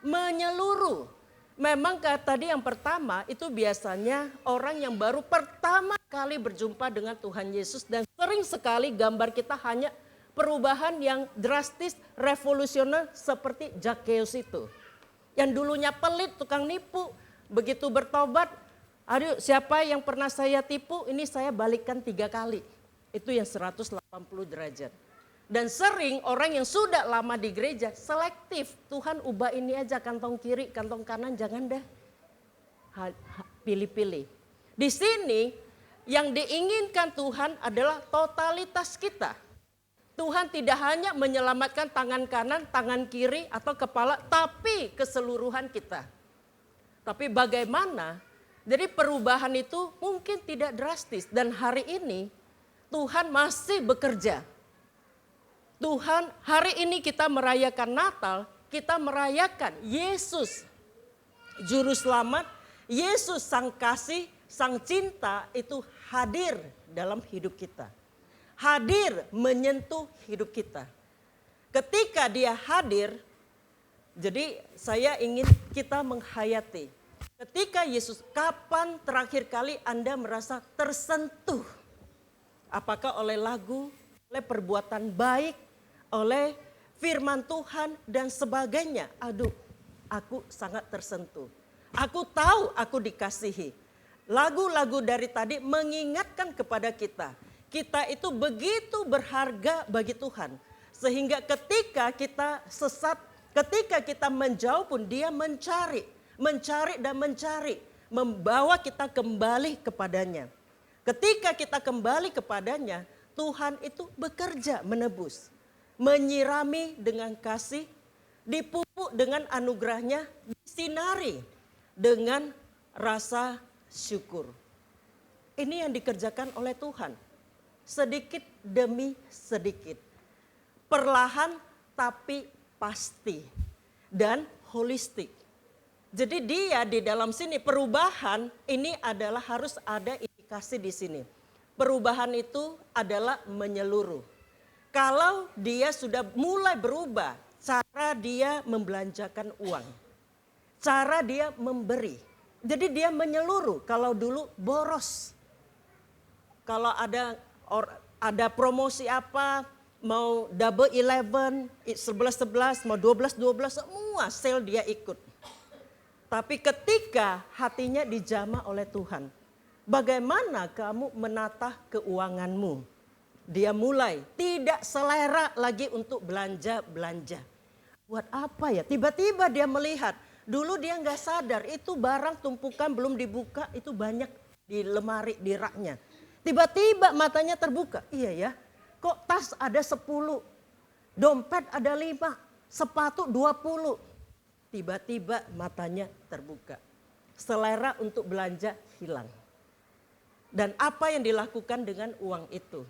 Menyeluruh. Memang tadi yang pertama itu biasanya orang yang baru pertama kali berjumpa dengan Tuhan Yesus. Dan sering sekali gambar kita hanya perubahan yang drastis, revolusioner seperti Zakheus itu. Yang dulunya pelit, tukang nipu, begitu bertobat, aduh siapa yang pernah saya tipu, ini saya balikkan 3 kali. Itu yang 180 derajat. Dan sering orang yang sudah lama di gereja selektif. Tuhan ubah ini aja, kantong kiri, kantong kanan, jangan deh. Pilih-pilih. Di sini yang diinginkan Tuhan adalah totalitas kita. Tuhan tidak hanya menyelamatkan tangan kanan, tangan kiri atau kepala, tapi keseluruhan kita. Tapi bagaimana? Jadi perubahan itu mungkin tidak drastis. Dan hari ini Tuhan masih bekerja. Tuhan, hari ini kita merayakan Natal, kita merayakan Yesus Juru Selamat, Yesus Sang Kasih, Sang Cinta itu hadir dalam hidup kita. Hadir menyentuh hidup kita. Ketika dia hadir, jadi saya ingin kita menghayati. Ketika Yesus, kapan terakhir kali Anda merasa tersentuh? Apakah oleh lagu, oleh perbuatan baik, oleh firman Tuhan dan sebagainya. Aduh, aku sangat tersentuh. Aku tahu aku dikasihi. Lagu-lagu dari tadi mengingatkan kepada kita. Kita itu begitu berharga bagi Tuhan. Sehingga ketika kita sesat, ketika kita menjauh pun dia mencari dan mencari. Membawa kita kembali kepadanya. Ketika kita kembali kepadanya, Tuhan itu bekerja menebus. Menyirami dengan kasih, dipupuk dengan anugerahnya, disinari dengan rasa syukur. Ini yang dikerjakan oleh Tuhan. Sedikit demi sedikit. Perlahan tapi pasti. Dan holistik. Jadi dia di dalam sini perubahan ini adalah harus ada indikasi di sini. Perubahan itu adalah menyeluruh. Kalau dia sudah mulai berubah, cara dia membelanjakan uang, cara dia memberi. Jadi dia menyeluruh. Kalau dulu boros, kalau ada promosi apa, mau double 11, 11, mau 12, semua sale dia ikut. Tapi ketika hatinya dijamah oleh Tuhan, bagaimana kamu menata keuanganmu? Dia mulai tidak selera lagi untuk belanja. Buat apa ya? Tiba-tiba dia melihat. Dulu dia nggak sadar itu barang tumpukan belum dibuka itu banyak di lemari, di raknya. Tiba-tiba matanya terbuka. Iya ya, kok tas ada 10, dompet ada 5, sepatu 20. Tiba-tiba matanya terbuka. Selera untuk belanja hilang. Dan apa yang dilakukan dengan uang itu?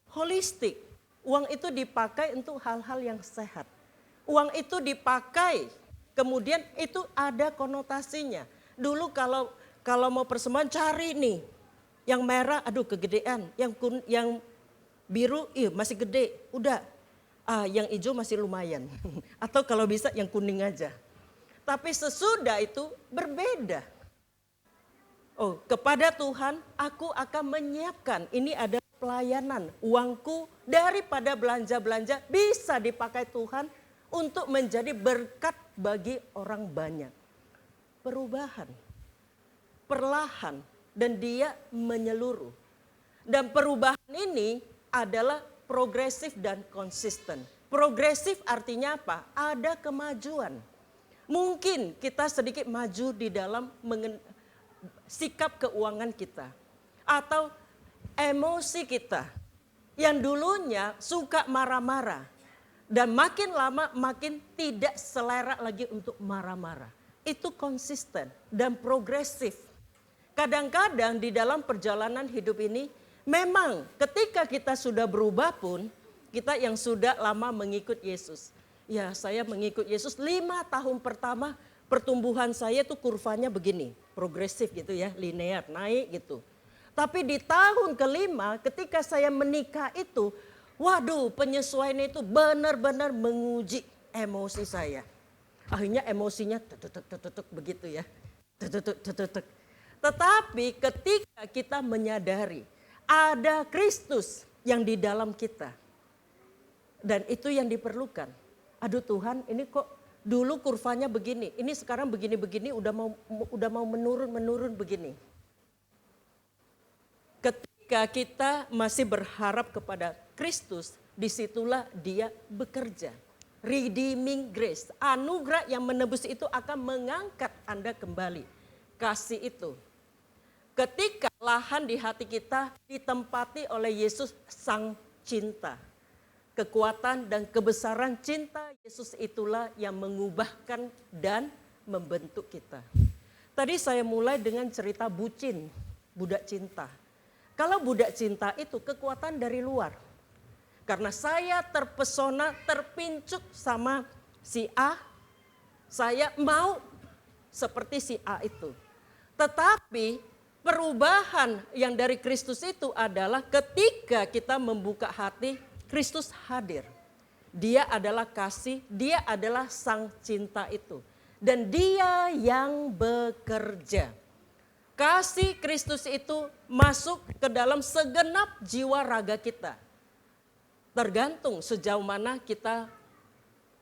Holistik. Uang itu dipakai untuk hal-hal yang sehat. Uang itu dipakai, kemudian itu ada konotasinya. Dulu kalau mau persembahan cari nih, yang merah aduh kegedean, yang biru masih gede, udah. Yang hijau masih lumayan. Atau kalau bisa yang kuning aja. Tapi sesudah itu berbeda. Oh, kepada Tuhan aku akan menyiapkan, ini ada pelayanan, uangku daripada belanja-belanja bisa dipakai Tuhan untuk menjadi berkat bagi orang banyak. Perubahan, perlahan dan dia menyeluruh. Dan perubahan ini adalah progresif dan konsisten. Progresif artinya apa? Ada kemajuan. Mungkin kita sedikit maju di dalam sikap keuangan kita. Atau emosi kita. Yang dulunya suka marah-marah. Dan makin lama makin tidak selera lagi untuk marah-marah. Itu konsisten dan progresif. Kadang-kadang di dalam perjalanan hidup ini, memang ketika kita sudah berubah pun, kita yang sudah lama mengikut Yesus. Ya, saya mengikut Yesus 5 tahun pertama, pertumbuhan saya tuh kurvanya begini, progresif gitu ya, linear, naik gitu. Tapi di tahun kelima ketika saya menikah itu, waduh, penyesuaian itu benar-benar menguji emosi saya. Akhirnya emosinya tetek begitu ya. Tetek. Tetapi ketika kita menyadari ada Kristus yang di dalam kita. Dan itu yang diperlukan. Aduh Tuhan, ini kok dulu kurvanya begini, ini sekarang begini-begini udah mau menurun begini. Ketika kita masih berharap kepada Kristus, disitulah dia bekerja. Redeeming grace, anugerah yang menebus itu akan mengangkat Anda kembali. Kasih itu. Ketika lahan di hati kita ditempati oleh Yesus sang cinta. Kekuatan dan kebesaran cinta Yesus itulah yang mengubahkan dan membentuk kita. Tadi saya mulai dengan cerita bucin, budak cinta. Kalau budak cinta itu kekuatan dari luar. Karena saya terpesona, terpincut sama si A, saya mau seperti si A itu. Tetapi perubahan yang dari Kristus itu adalah ketika kita membuka hati, Kristus hadir. Dia adalah kasih, dia adalah sang cinta itu. Dan dia yang bekerja. Kasih Kristus itu masuk ke dalam segenap jiwa raga kita. Tergantung sejauh mana kita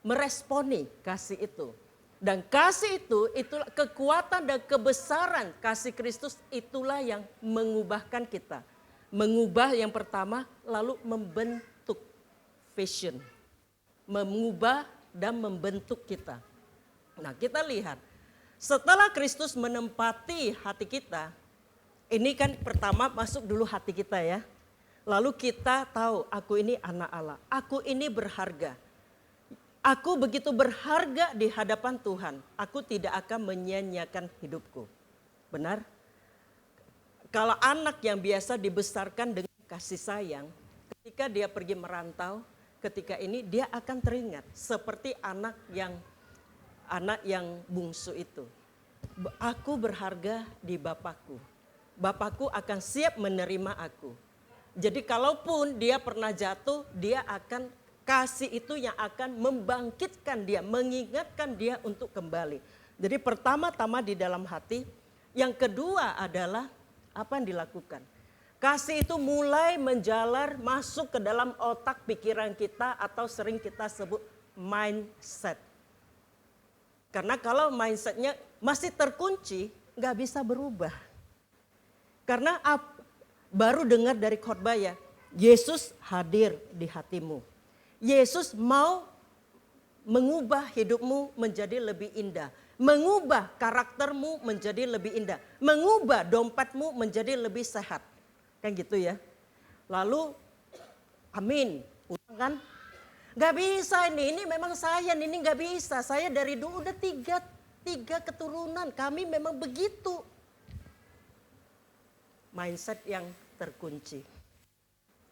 meresponi kasih itu. Dan kasih itu, itulah kekuatan dan kebesaran kasih Kristus itulah yang mengubahkan kita. Mengubah yang pertama, lalu membentuk fashion. Mengubah dan membentuk kita. Nah kita lihat, setelah Kristus menempati hati kita, ini kan pertama masuk dulu hati kita ya. Lalu kita tahu, aku ini anak Allah, aku ini berharga. Aku begitu berharga di hadapan Tuhan, aku tidak akan menyia-nyiakan hidupku. Benar? Kalau anak yang biasa dibesarkan dengan kasih sayang, ketika dia pergi merantau, ketika ini dia akan teringat seperti anak yang bungsu itu. Aku berharga di Bapakku. Bapakku akan siap menerima aku. Jadi kalaupun dia pernah jatuh, dia akan kasih itu yang akan membangkitkan dia, mengingatkan dia untuk kembali. Jadi pertama-tama di dalam hati, yang kedua adalah apa yang dilakukan. Kasih itu mulai menjalar masuk ke dalam otak pikiran kita atau sering kita sebut mindset. Karena kalau mindsetnya masih terkunci, nggak bisa berubah. Karena baru dengar dari khotbah ya, Yesus hadir di hatimu. Yesus mau mengubah hidupmu menjadi lebih indah. Mengubah karaktermu menjadi lebih indah. Mengubah dompetmu menjadi lebih sehat. Kan gitu ya. Lalu amin. Pulang kan? Gak bisa ini memang saya ini gak bisa. Saya dari dulu udah tiga keturunan. Kami memang begitu. Mindset yang terkunci.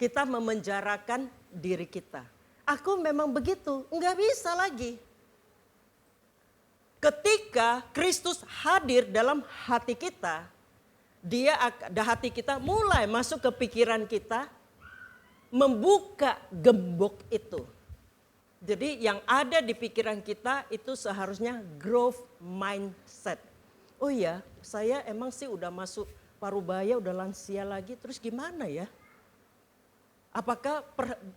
Kita memenjarakan diri kita. Aku memang begitu, enggak bisa lagi. Ketika Kristus hadir dalam hati kita, hati kita mulai masuk ke pikiran kita, membuka gembok itu. Jadi yang ada di pikiran kita itu seharusnya growth mindset. Oh iya, saya emang sih udah masuk parubaya, udah lansia lagi, terus gimana ya? Apakah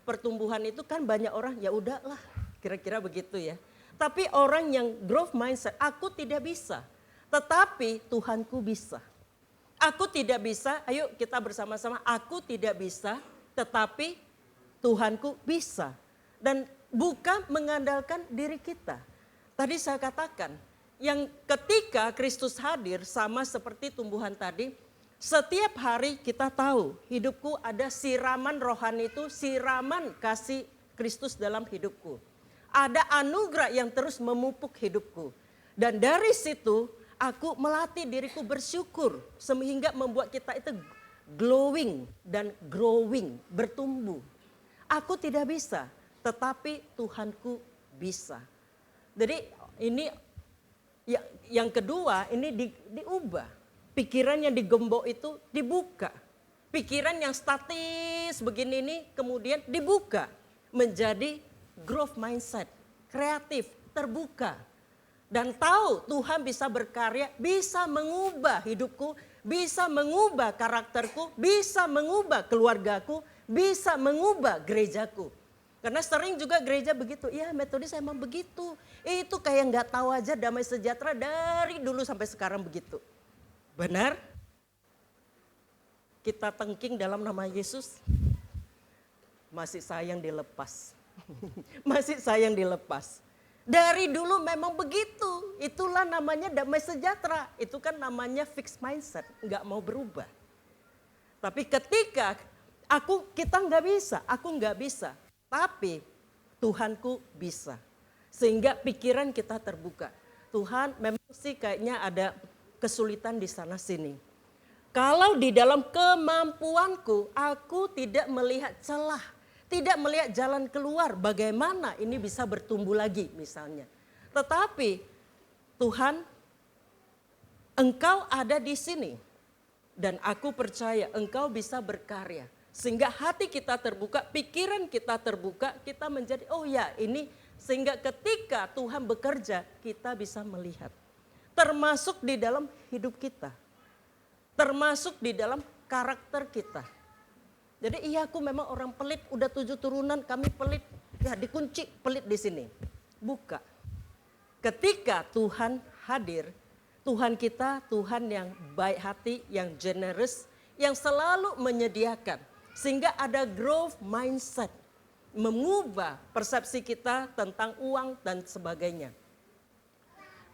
pertumbuhan itu kan banyak orang ya udahlah, kira-kira begitu ya. Tapi orang yang growth mindset, aku tidak bisa. Tetapi Tuhanku bisa. Aku tidak bisa, ayo kita bersama-sama, aku tidak bisa, tetapi Tuhanku bisa. Dan bukan mengandalkan diri kita. Tadi saya katakan, yang ketika Kristus hadir sama seperti tumbuhan tadi, setiap hari kita tahu hidupku ada siraman rohani itu, siraman kasih Kristus dalam hidupku. Ada anugerah yang terus memupuk hidupku. Dan dari situ aku melatih diriku bersyukur sehingga membuat kita itu glowing dan growing, bertumbuh. Aku tidak bisa, tetapi Tuhanku bisa. Jadi ini yang kedua, ini diubah. Pikiran yang digembok itu dibuka. Pikiran yang statis begini ini kemudian dibuka menjadi growth mindset, kreatif, terbuka. Dan tahu Tuhan bisa berkarya, bisa mengubah hidupku, bisa mengubah karakterku, bisa mengubah keluargaku, bisa mengubah gerejaku. Karena sering juga gereja begitu, ya metodis emang begitu. Itu kayak nggak tahu aja damai sejahtera dari dulu sampai sekarang begitu. Benar? Kita tengking dalam nama Yesus, masih sayang dilepas. Masih sayang dilepas. Dari dulu memang begitu. Itulah namanya damai sejahtera. Itu kan namanya fixed mindset, nggak mau berubah. Tapi ketika kita nggak bisa, aku nggak bisa. Tapi Tuhanku bisa. Sehingga pikiran kita terbuka. Tuhan memang sih kayaknya ada kesulitan di sana sini. Kalau di dalam kemampuanku aku tidak melihat celah. Tidak melihat jalan keluar bagaimana ini bisa bertumbuh lagi misalnya. Tetapi Tuhan, Engkau ada di sini. Dan aku percaya Engkau bisa berkarya. Sehingga hati kita terbuka, pikiran kita terbuka, kita menjadi oh ya ini. Sehingga ketika Tuhan bekerja kita bisa melihat. Termasuk di dalam hidup kita. Termasuk di dalam karakter kita. Jadi iya aku memang orang pelit, udah 7 turunan kami pelit. Ya dikunci pelit di sini. Buka. Ketika Tuhan hadir, Tuhan kita Tuhan yang baik hati, yang generous, yang selalu menyediakan. Sehingga ada growth mindset. Mengubah persepsi kita tentang uang dan sebagainya.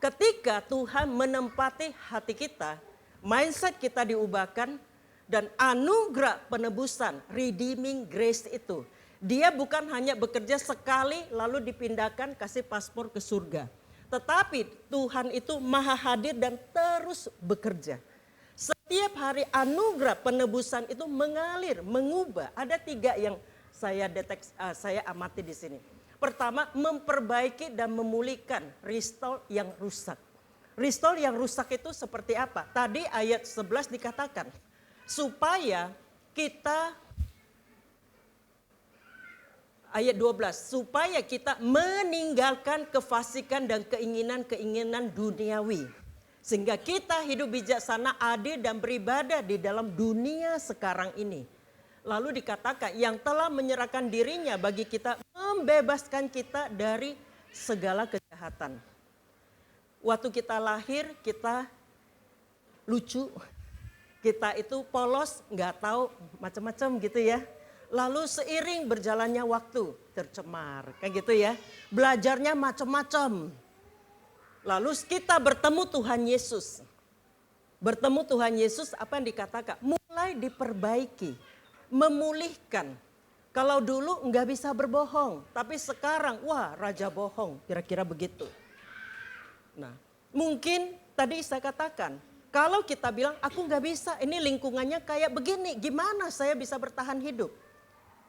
Ketika Tuhan menempati hati kita, mindset kita diubahkan dan anugerah penebusan, redeeming grace itu. Dia bukan hanya bekerja sekali lalu dipindahkan kasih paspor ke surga. Tetapi Tuhan itu maha hadir dan terus bekerja. Setiap hari anugerah penebusan itu mengalir, mengubah. Ada 3 yang saya amati di sini. Pertama, memperbaiki dan memulihkan restore yang rusak. Restore yang rusak itu seperti apa? Tadi ayat 11 dikatakan, supaya kita, ayat 12, supaya kita meninggalkan kefasikan dan keinginan-keinginan duniawi. Sehingga kita hidup bijaksana, adil dan beribadah di dalam dunia sekarang ini. Lalu dikatakan yang telah menyerahkan dirinya bagi kita, membebaskan kita dari segala kejahatan. Waktu kita lahir kita lucu, kita itu polos, nggak tahu macam-macam gitu ya. Lalu seiring berjalannya waktu tercemar, kayak gitu ya. Belajarnya macam-macam. Lalu kita bertemu Tuhan Yesus. Bertemu Tuhan Yesus apa yang dikatakan? Mulai diperbaiki. Memulihkan. Kalau dulu nggak bisa berbohong, tapi sekarang wah raja bohong, kira-kira begitu. Nah mungkin tadi saya katakan, kalau kita bilang aku nggak bisa, ini lingkungannya kayak begini, gimana saya bisa bertahan hidup?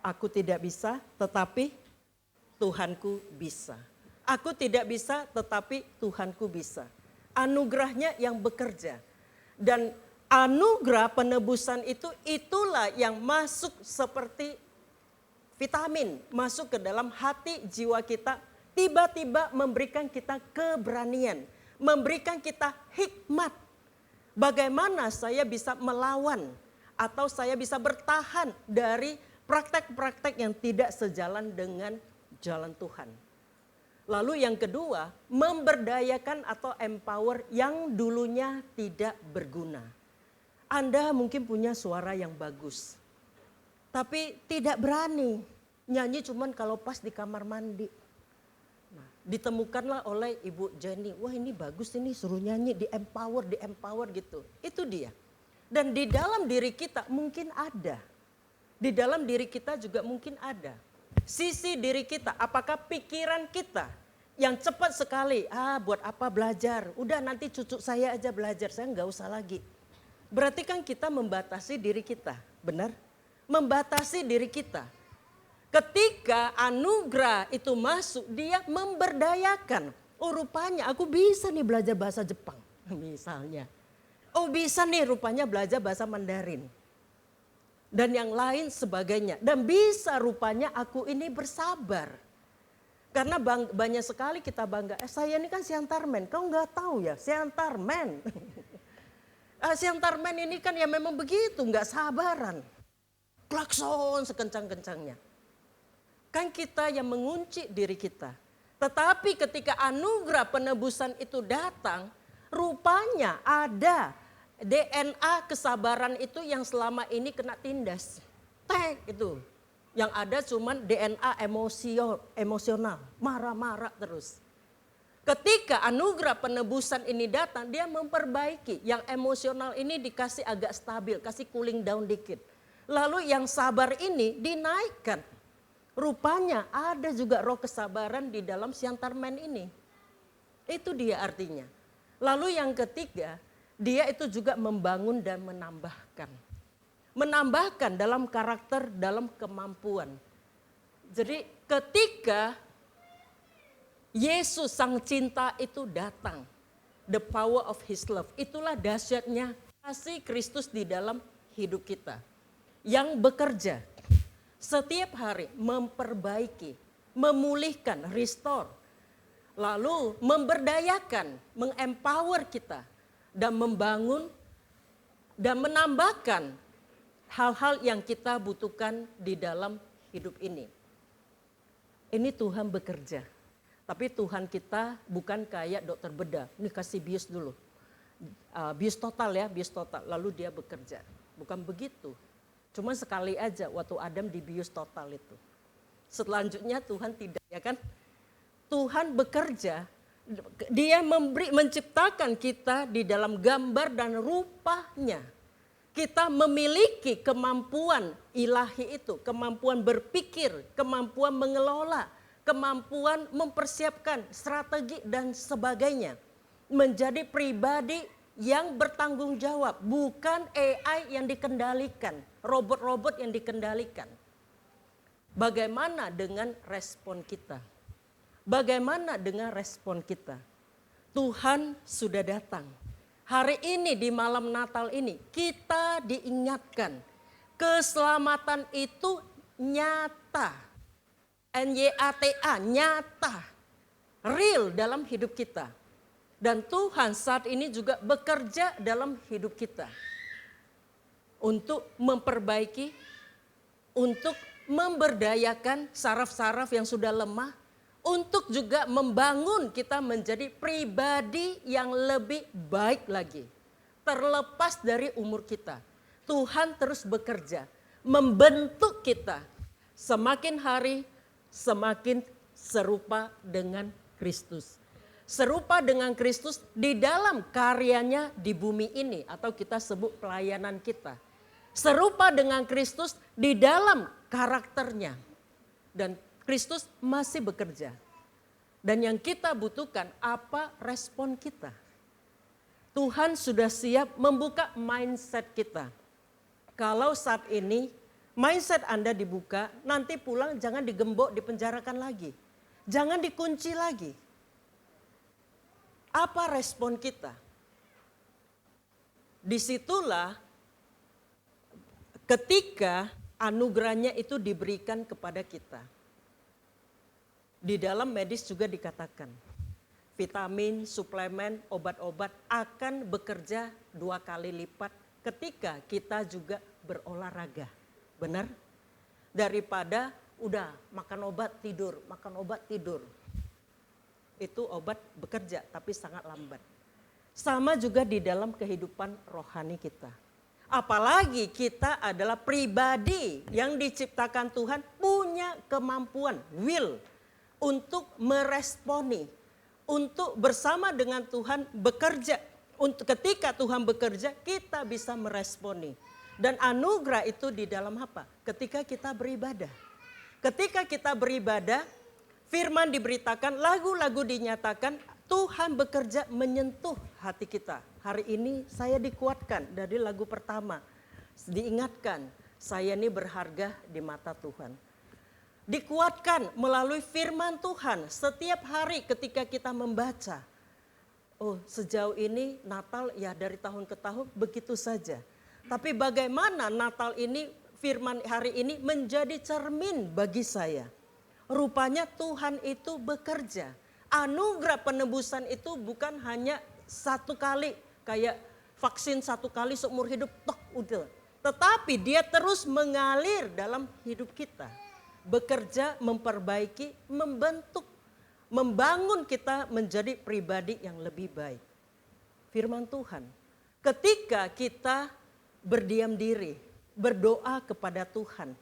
Aku tidak bisa, tetapi Tuhanku bisa. Aku tidak bisa, tetapi Tuhanku bisa. Anugerahnya yang bekerja. Dan anugerah penebusan itu itulah yang masuk seperti vitamin. Masuk ke dalam hati jiwa kita. Tiba-tiba memberikan kita keberanian. Memberikan kita hikmat. Bagaimana saya bisa melawan. Atau saya bisa bertahan dari praktek-praktek yang tidak sejalan dengan jalan Tuhan. Lalu yang kedua, memberdayakan atau empower yang dulunya tidak berguna. Anda mungkin punya suara yang bagus, tapi tidak berani nyanyi cuman kalau pas di kamar mandi. Nah, ditemukanlah oleh Ibu Jenny, wah ini bagus ini, suruh nyanyi, di empower gitu. Itu dia. Dan di dalam diri kita mungkin ada. Di dalam diri kita juga mungkin ada. Sisi diri kita, apakah pikiran kita yang cepat sekali, buat apa belajar, udah nanti cucu saya aja belajar, saya nggak usah lagi. Berarti kan kita membatasi diri kita, benar? Membatasi diri kita. Ketika anugerah itu masuk, dia memberdayakan. Oh rupanya aku bisa nih belajar bahasa Jepang misalnya. Oh bisa nih rupanya belajar bahasa Mandarin. Dan yang lain sebagainya. Dan bisa rupanya aku ini bersabar. Karena banyak sekali kita bangga, saya ini kan Siantarmen, kau nggak tahu ya Siantarmen. Siantarmen ini kan ya memang begitu, nggak sabaran. Klakson sekencang-kencangnya. Kan kita yang mengunci diri kita. Tetapi ketika anugerah penebusan itu datang, rupanya ada DNA kesabaran itu yang selama ini kena tindas. Itu. Yang ada cuman DNA emosional, marah-marah terus. Ketika anugerah penebusan ini datang, dia memperbaiki. Yang emosional ini dikasih agak stabil, kasih cooling down dikit. Lalu yang sabar ini dinaikkan. Rupanya ada juga roh kesabaran di dalam Siantarmen ini. Itu dia artinya. Lalu yang ketiga, dia itu juga membangun dan menambahkan. Menambahkan dalam karakter, dalam kemampuan. Jadi ketika Yesus sang cinta itu datang, the power of his love, itulah dahsyatnya kasih Kristus di dalam hidup kita. Yang bekerja setiap hari memperbaiki, memulihkan, restore. Lalu memberdayakan, mengempower kita dan membangun dan menambahkan hal-hal yang kita butuhkan di dalam hidup ini. Ini Tuhan bekerja. Tapi Tuhan kita bukan kayak dokter bedah. Ini kasih bius dulu. Bius total ya, bius total. Lalu dia bekerja. Bukan begitu. Cuma sekali aja waktu Adam dibius total itu. Selanjutnya Tuhan tidak, ya kan? Tuhan bekerja. Dia menciptakan kita di dalam gambar dan rupanya. Kita memiliki kemampuan ilahi itu, kemampuan berpikir, kemampuan mengelola, kemampuan mempersiapkan strategi dan sebagainya. Menjadi pribadi yang bertanggung jawab, bukan AI yang dikendalikan, robot-robot yang dikendalikan. Bagaimana dengan respon kita? Bagaimana dengan respon kita? Tuhan sudah datang. Hari ini di malam Natal ini kita diingatkan keselamatan itu nyata. NYATA, nyata. Real dalam hidup kita. Dan Tuhan saat ini juga bekerja dalam hidup kita. Untuk memperbaiki, untuk memberdayakan saraf-saraf yang sudah lemah. Untuk juga membangun kita menjadi pribadi yang lebih baik lagi. Terlepas dari umur kita. Tuhan terus bekerja. Membentuk kita. Semakin hari semakin serupa dengan Kristus. Serupa dengan Kristus di dalam karyanya di bumi ini. Atau kita sebut pelayanan kita. Serupa dengan Kristus di dalam karakternya. Dan Kristus masih bekerja. Dan yang kita butuhkan apa respon kita. Tuhan sudah siap membuka mindset kita. Kalau saat ini mindset Anda dibuka, nanti pulang jangan digembok, dipenjarakan lagi. Jangan dikunci lagi. Apa respon kita? Disitulah ketika anugerahnya itu diberikan kepada kita. Di dalam medis juga dikatakan, vitamin, suplemen, obat-obat akan bekerja 2 kali lipat ketika kita juga berolahraga. Benar? Daripada udah makan obat tidur, makan obat tidur. Itu obat bekerja tapi sangat lambat. Sama juga di dalam kehidupan rohani kita. Apalagi kita adalah pribadi yang diciptakan Tuhan punya kemampuan, will, untuk meresponi, untuk bersama dengan Tuhan bekerja. Untuk ketika Tuhan bekerja, kita bisa meresponi. Dan anugerah itu di dalam apa? Ketika kita beribadah. Ketika kita beribadah, firman diberitakan, lagu-lagu dinyatakan, Tuhan bekerja menyentuh hati kita. Hari ini saya dikuatkan dari lagu pertama. Diingatkan, saya ini berharga di mata Tuhan. Dikuatkan melalui firman Tuhan setiap hari ketika kita membaca. Oh, sejauh ini Natal ya dari tahun ke tahun begitu saja. Tapi bagaimana Natal ini, firman hari ini menjadi cermin bagi saya. Rupanya Tuhan itu bekerja. Anugerah penebusan itu bukan hanya satu kali, kayak vaksin satu kali seumur hidup, toh udah. Tetapi dia terus mengalir dalam hidup kita. Bekerja, memperbaiki, membentuk, membangun kita menjadi pribadi yang lebih baik. Firman Tuhan, ketika kita berdiam diri, berdoa kepada Tuhan,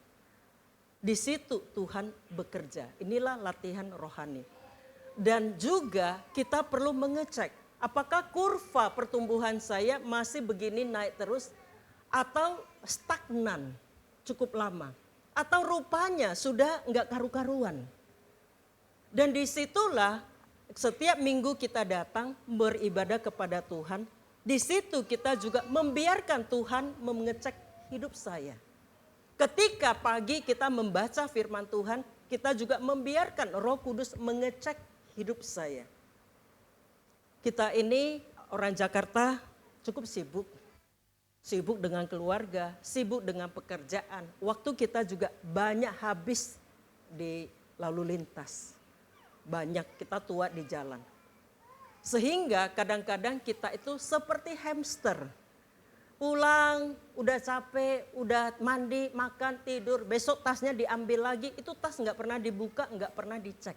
di situ Tuhan bekerja. Inilah latihan rohani. Dan juga kita perlu mengecek apakah kurva pertumbuhan saya masih begini naik terus atau stagnan cukup lama. Atau rupanya sudah enggak karu-karuan. Dan disitulah setiap minggu kita datang beribadah kepada Tuhan. Di situ kita juga membiarkan Tuhan mengecek hidup saya. Ketika pagi kita membaca firman Tuhan, kita juga membiarkan Roh Kudus mengecek hidup saya. Kita ini orang Jakarta cukup sibuk. Sibuk dengan keluarga, sibuk dengan pekerjaan. Waktu kita juga banyak habis di lalu lintas. Banyak kita tua di jalan. Sehingga kadang-kadang kita itu seperti hamster. Pulang, udah capek, udah mandi, makan, tidur. Besok tasnya diambil lagi, itu tas nggak pernah dibuka, nggak pernah dicek.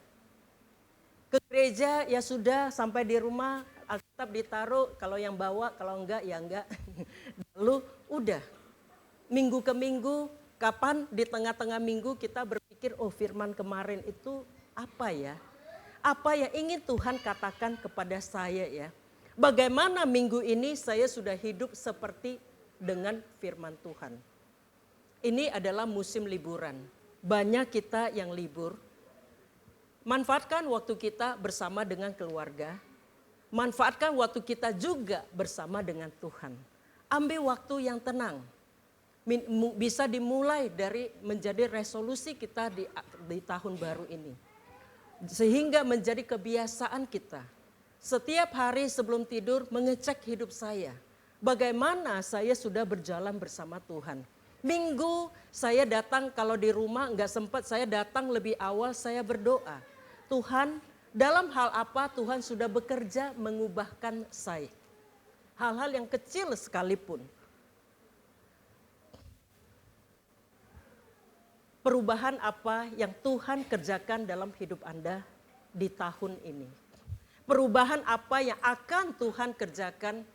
Ke gereja ya sudah, sampai di rumah Alkitab ditaruh, kalau yang bawa, kalau enggak ya enggak. Lalu udah, minggu ke minggu, kapan di tengah-tengah minggu kita berpikir, oh firman kemarin itu apa ya? Apa yang ingin Tuhan katakan kepada saya ya? Bagaimana minggu ini saya sudah hidup seperti dengan firman Tuhan. Ini adalah musim liburan. Banyak kita yang libur. Manfaatkan waktu kita bersama dengan keluarga. Manfaatkan waktu kita juga bersama dengan Tuhan. Ambil waktu yang tenang. Bisa dimulai dari menjadi resolusi kita di tahun baru ini. Sehingga menjadi kebiasaan kita. Setiap hari sebelum tidur mengecek hidup saya. Bagaimana saya sudah berjalan bersama Tuhan. Minggu saya datang, kalau di rumah enggak sempat, saya datang lebih awal, saya berdoa. Tuhan, dalam hal apa Tuhan sudah bekerja mengubahkan saya. Hal-hal yang kecil sekalipun. Perubahan apa yang Tuhan kerjakan dalam hidup Anda di tahun ini. Perubahan apa yang akan Tuhan kerjakan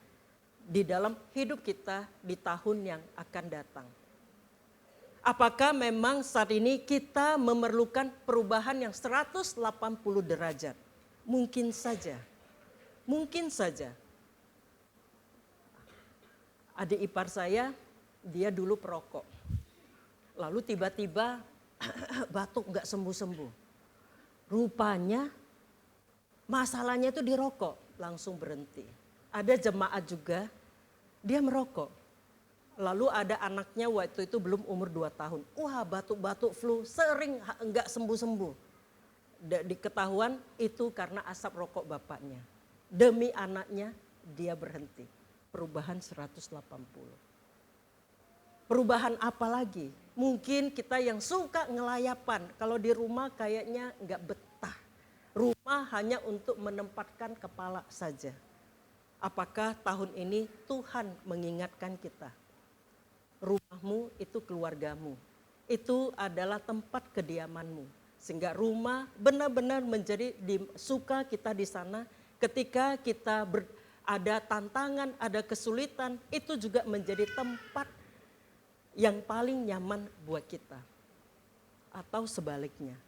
di dalam hidup kita di tahun yang akan datang. Apakah memang saat ini kita memerlukan perubahan yang 180 derajat? Mungkin saja. Mungkin saja. Adik ipar saya, dia dulu perokok. Lalu tiba-tiba batuk gak sembuh-sembuh. Rupanya masalahnya itu di rokok, langsung berhenti. Ada jemaat juga, dia merokok. Lalu ada anaknya waktu itu belum umur 2 tahun. Wah, batuk-batuk flu sering enggak sembuh-sembuh. Diketahuan itu karena asap rokok bapaknya. Demi anaknya dia berhenti. Perubahan 180. Perubahan apa lagi? Mungkin kita yang suka ngelayapan. Kalau di rumah kayaknya enggak betah. Rumah hanya untuk menempatkan kepala saja. Apakah tahun ini Tuhan mengingatkan kita? Rumahmu itu keluargamu. Itu adalah tempat kediamanmu. Sehingga rumah benar-benar menjadi suka kita di sana ketika kita ada tantangan, ada kesulitan, itu juga menjadi tempat yang paling nyaman buat kita. Atau sebaliknya.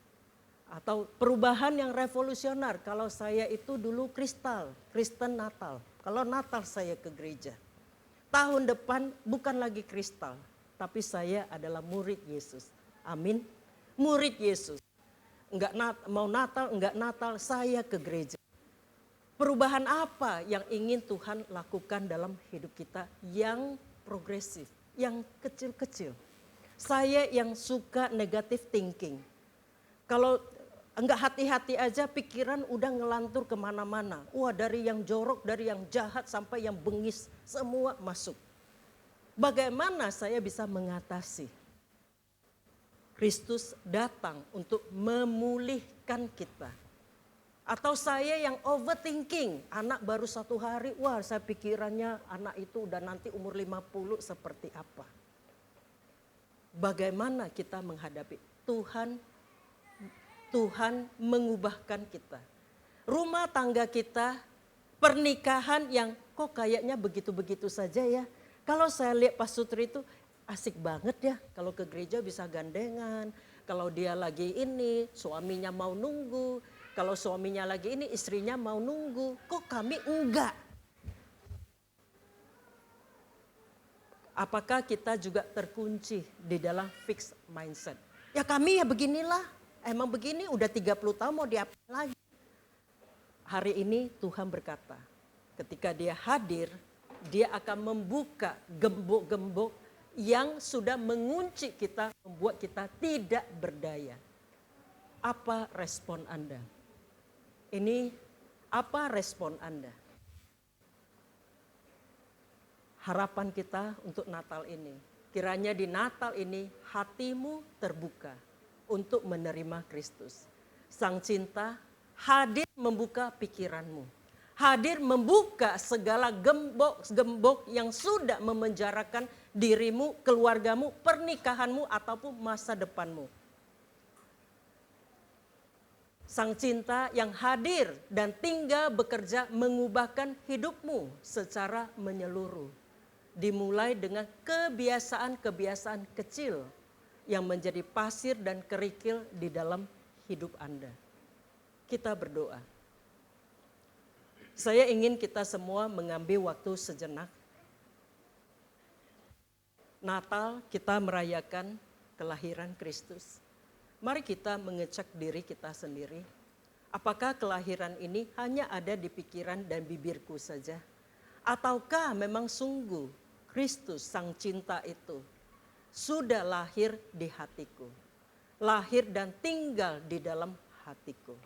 Atau perubahan yang revolusioner. Kalau saya itu dulu Kristen Natal. Kalau Natal saya ke gereja. Tahun depan bukan lagi kristal, tapi saya adalah murid Yesus. Amin. Murid Yesus. Mau Natal, enggak Natal, saya ke gereja. Perubahan apa yang ingin Tuhan lakukan dalam hidup kita yang progresif, yang kecil-kecil. Saya yang suka negative thinking. Kalau enggak hati-hati aja pikiran udah ngelantur kemana-mana. Wah, dari yang jorok, dari yang jahat sampai yang bengis, semua masuk. Bagaimana saya bisa mengatasi? Kristus datang untuk memulihkan kita. Atau saya yang overthinking, anak baru 1 hari, wah saya pikirannya anak itu udah nanti umur 50 seperti apa. Bagaimana kita menghadapi Tuhan mengubahkan kita. Rumah tangga kita, pernikahan yang kok kayaknya begitu-begitu saja ya. Kalau saya lihat Pak Sutri itu asik banget ya. Kalau ke gereja bisa gandengan. Kalau dia lagi ini, suaminya mau nunggu. Kalau suaminya lagi ini, istrinya mau nunggu. Kok kami enggak? Apakah kita juga terkunci di dalam fixed mindset? Ya kami ya beginilah. Emang begini udah 30 tahun mau diapain lagi? Hari ini Tuhan berkata, ketika dia hadir, dia akan membuka gembok-gembok yang sudah mengunci kita, membuat kita tidak berdaya. Apa respon Anda? Ini apa respon Anda? Harapan kita untuk Natal ini, kiranya di Natal ini hatimu terbuka untuk menerima Kristus. Sang Cinta hadir membuka pikiranmu. Hadir membuka segala gembok-gembok yang sudah memenjarakan dirimu, keluargamu, pernikahanmu, ataupun masa depanmu. Sang Cinta yang hadir dan tinggal bekerja mengubahkan hidupmu secara menyeluruh. Dimulai dengan kebiasaan-kebiasaan kecil yang menjadi pasir dan kerikil di dalam hidup Anda. Kita berdoa. Saya ingin kita semua mengambil waktu sejenak. Natal kita merayakan kelahiran Kristus. Mari kita mengecek diri kita sendiri. Apakah kelahiran ini hanya ada di pikiran dan bibirku saja? Ataukah memang sungguh Kristus Sang Cinta itu sudah lahir di hatiku? Lahir dan tinggal di dalam hatiku.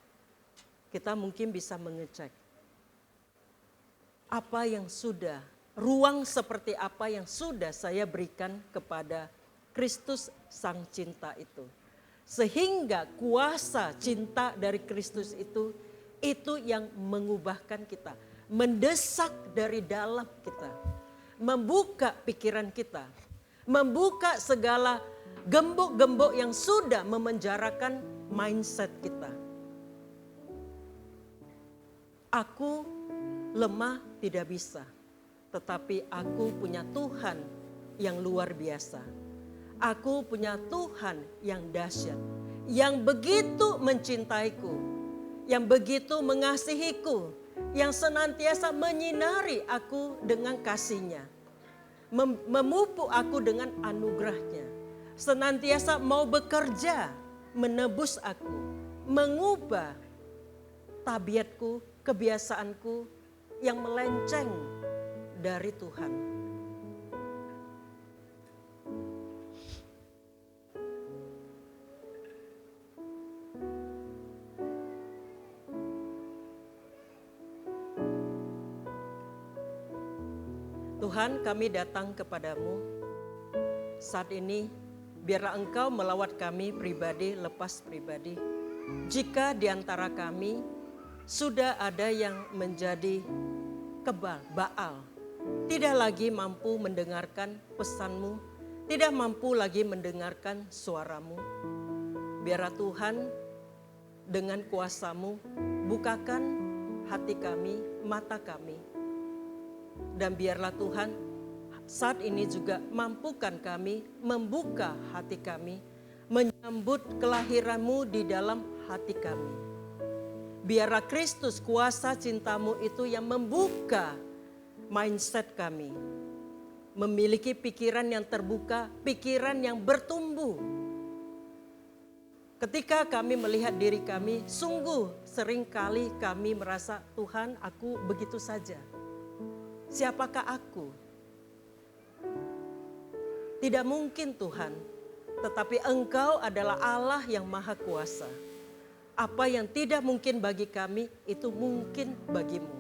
Kita mungkin bisa mengecek. Apa yang sudah, ruang seperti apa yang sudah saya berikan kepada Kristus Sang Cinta itu. Sehingga kuasa cinta dari Kristus itu yang mengubahkan kita. Mendesak dari dalam kita. Membuka pikiran kita. Membuka segala gembok-gembok yang sudah memenjarakan mindset kita. Aku lemah tidak bisa, tetapi aku punya Tuhan yang luar biasa. Aku punya Tuhan yang dahsyat, yang begitu mencintaiku, yang begitu mengasihiku, yang senantiasa menyinari aku dengan kasih-Nya, memupuk aku dengan anugerah-Nya, senantiasa mau bekerja, menebus aku, mengubah tabiatku, kebiasaanku yang melenceng dari Tuhan. Tuhan, kami datang kepadamu saat ini, biarlah Engkau melawat kami pribadi lepas pribadi. Jika di antara kami sudah ada yang menjadi Baal, tidak lagi mampu mendengarkan pesan-Mu, tidak mampu lagi mendengarkan suara-Mu. Biarlah Tuhan dengan kuasa-Mu bukakan hati kami, mata kami, Dan biarlah Tuhan saat ini juga mampukan kami membuka hati kami, menyambut kelahiran-Mu di dalam hati kami. Biarlah Kristus, kuasa cinta-Mu itu yang membuka mindset kami. Memiliki pikiran yang terbuka, pikiran yang bertumbuh. Ketika kami melihat diri kami, sungguh seringkali kami merasa, Tuhan, aku begitu saja. Siapakah aku? Tidak mungkin Tuhan, tetapi Engkau adalah Allah yang maha kuasa. Apa yang tidak mungkin bagi kami, itu mungkin bagimu.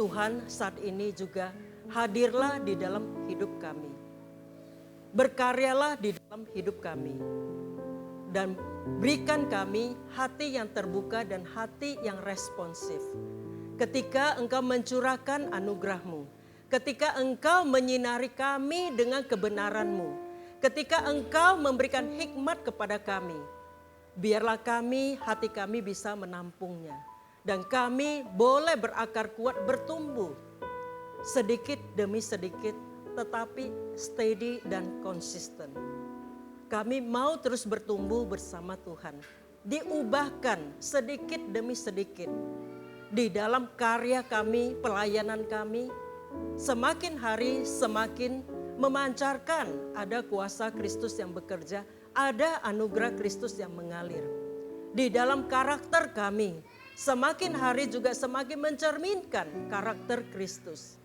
Tuhan, saat ini juga hadirlah di dalam hidup kami. Berkaryalah di dalam hidup kami. Dan berikan kami hati yang terbuka dan hati yang responsif. Ketika Engkau mencurahkan anugerah-Mu, ketika Engkau menyinari kami dengan kebenaran-Mu, ketika Engkau memberikan hikmat kepada kami, biarlah kami, hati kami bisa menampungnya. Dan kami boleh berakar kuat, bertumbuh sedikit demi sedikit, tetapi steady dan konsisten. Kami mau terus bertumbuh bersama Tuhan, diubahkan sedikit demi sedikit. Di dalam karya kami, pelayanan kami, semakin hari semakin memancarkan, ada kuasa Kristus yang bekerja, ada anugerah Kristus yang mengalir. Di dalam karakter kami, semakin hari juga semakin mencerminkan karakter Kristus.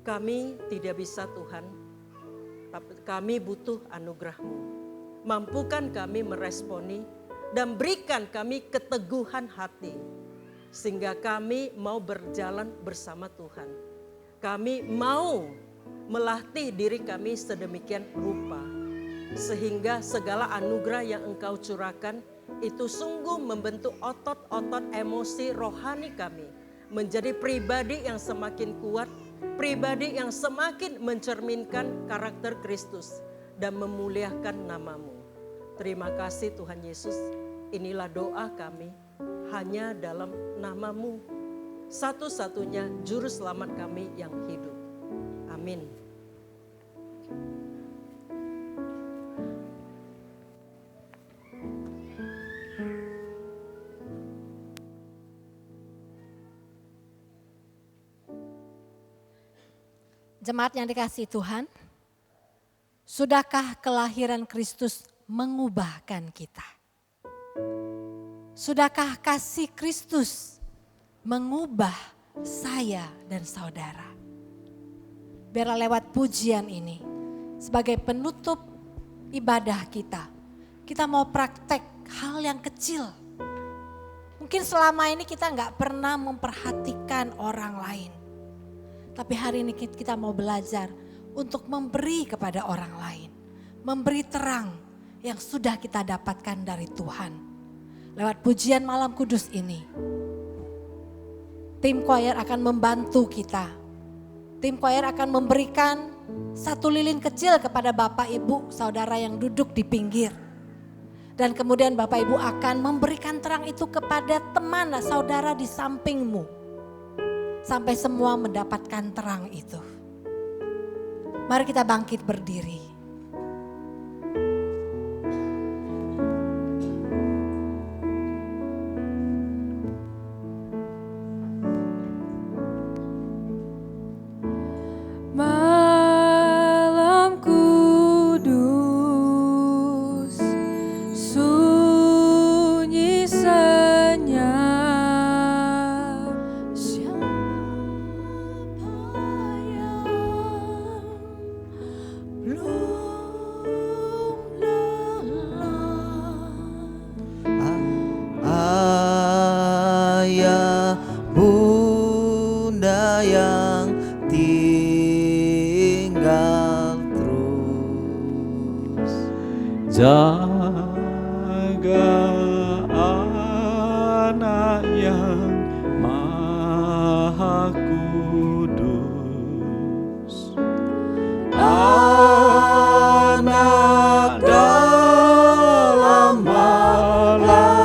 Kami tidak bisa Tuhan, tapi kami butuh anugerah-Mu. Mampukan kami meresponi dan berikan kami keteguhan hati, sehingga kami mau berjalan bersama Tuhan. Kami mau melatih diri kami sedemikian rupa, sehingga segala anugerah yang Engkau curahkan itu sungguh membentuk otot-otot emosi rohani kami, menjadi pribadi yang semakin kuat, pribadi yang semakin mencerminkan karakter Kristus dan memuliakan nama-Mu. Terima kasih Tuhan Yesus, inilah doa kami hanya dalam nama-Mu, satu-satunya juru selamat kami yang hidup. Amin. Jemaat yang dikasihi Tuhan, sudahkah kelahiran Kristus mengubahkan kita? Sudahkah kasih Kristus mengubah saya dan saudara? Biarlah lewat pujian ini, sebagai penutup ibadah kita, kita mau praktek hal yang kecil. Mungkin selama ini kita nggak pernah memperhatikan orang lain. Tapi hari ini kita mau belajar untuk memberi kepada orang lain. Memberi terang yang sudah kita dapatkan dari Tuhan. Lewat pujian malam kudus ini. Tim choir akan membantu kita. Tim choir akan memberikan satu lilin kecil kepada Bapak Ibu saudara yang duduk di pinggir. Dan kemudian Bapak Ibu akan memberikan terang itu kepada teman saudara di sampingmu. Sampai semua mendapatkan terang itu. Mari kita bangkit berdiri. Malam kudus, sunyi senyap. Ayah bunda yang tinggal terus Jaga anak yang maha kudus. anak dalam malam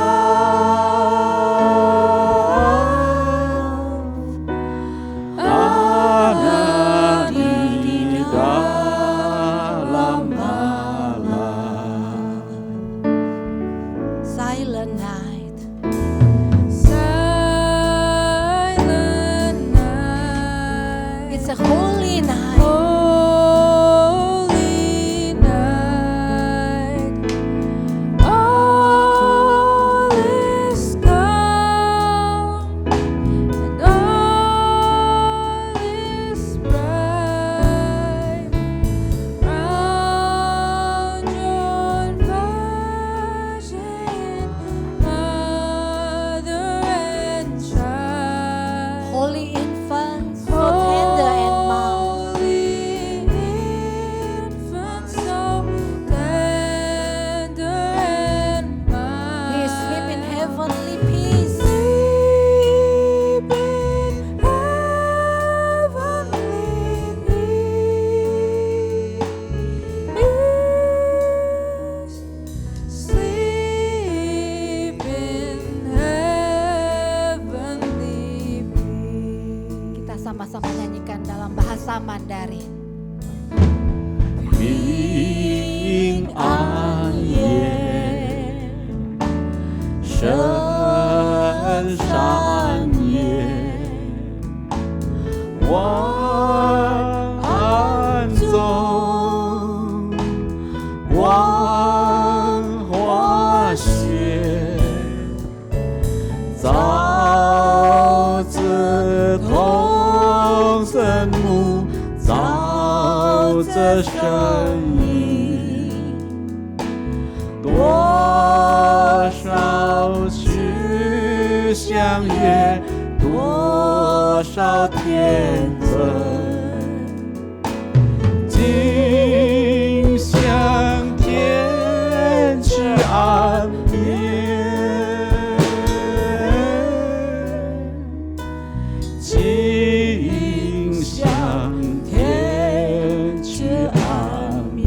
bahasa Mandarin. Bình an nhiên, sơn san nhiên, quang an dòng, quang hoa xuyên, giáo子同生母，造这生命，多少次相约，多少天真，今向天之岸边，今向天之岸边。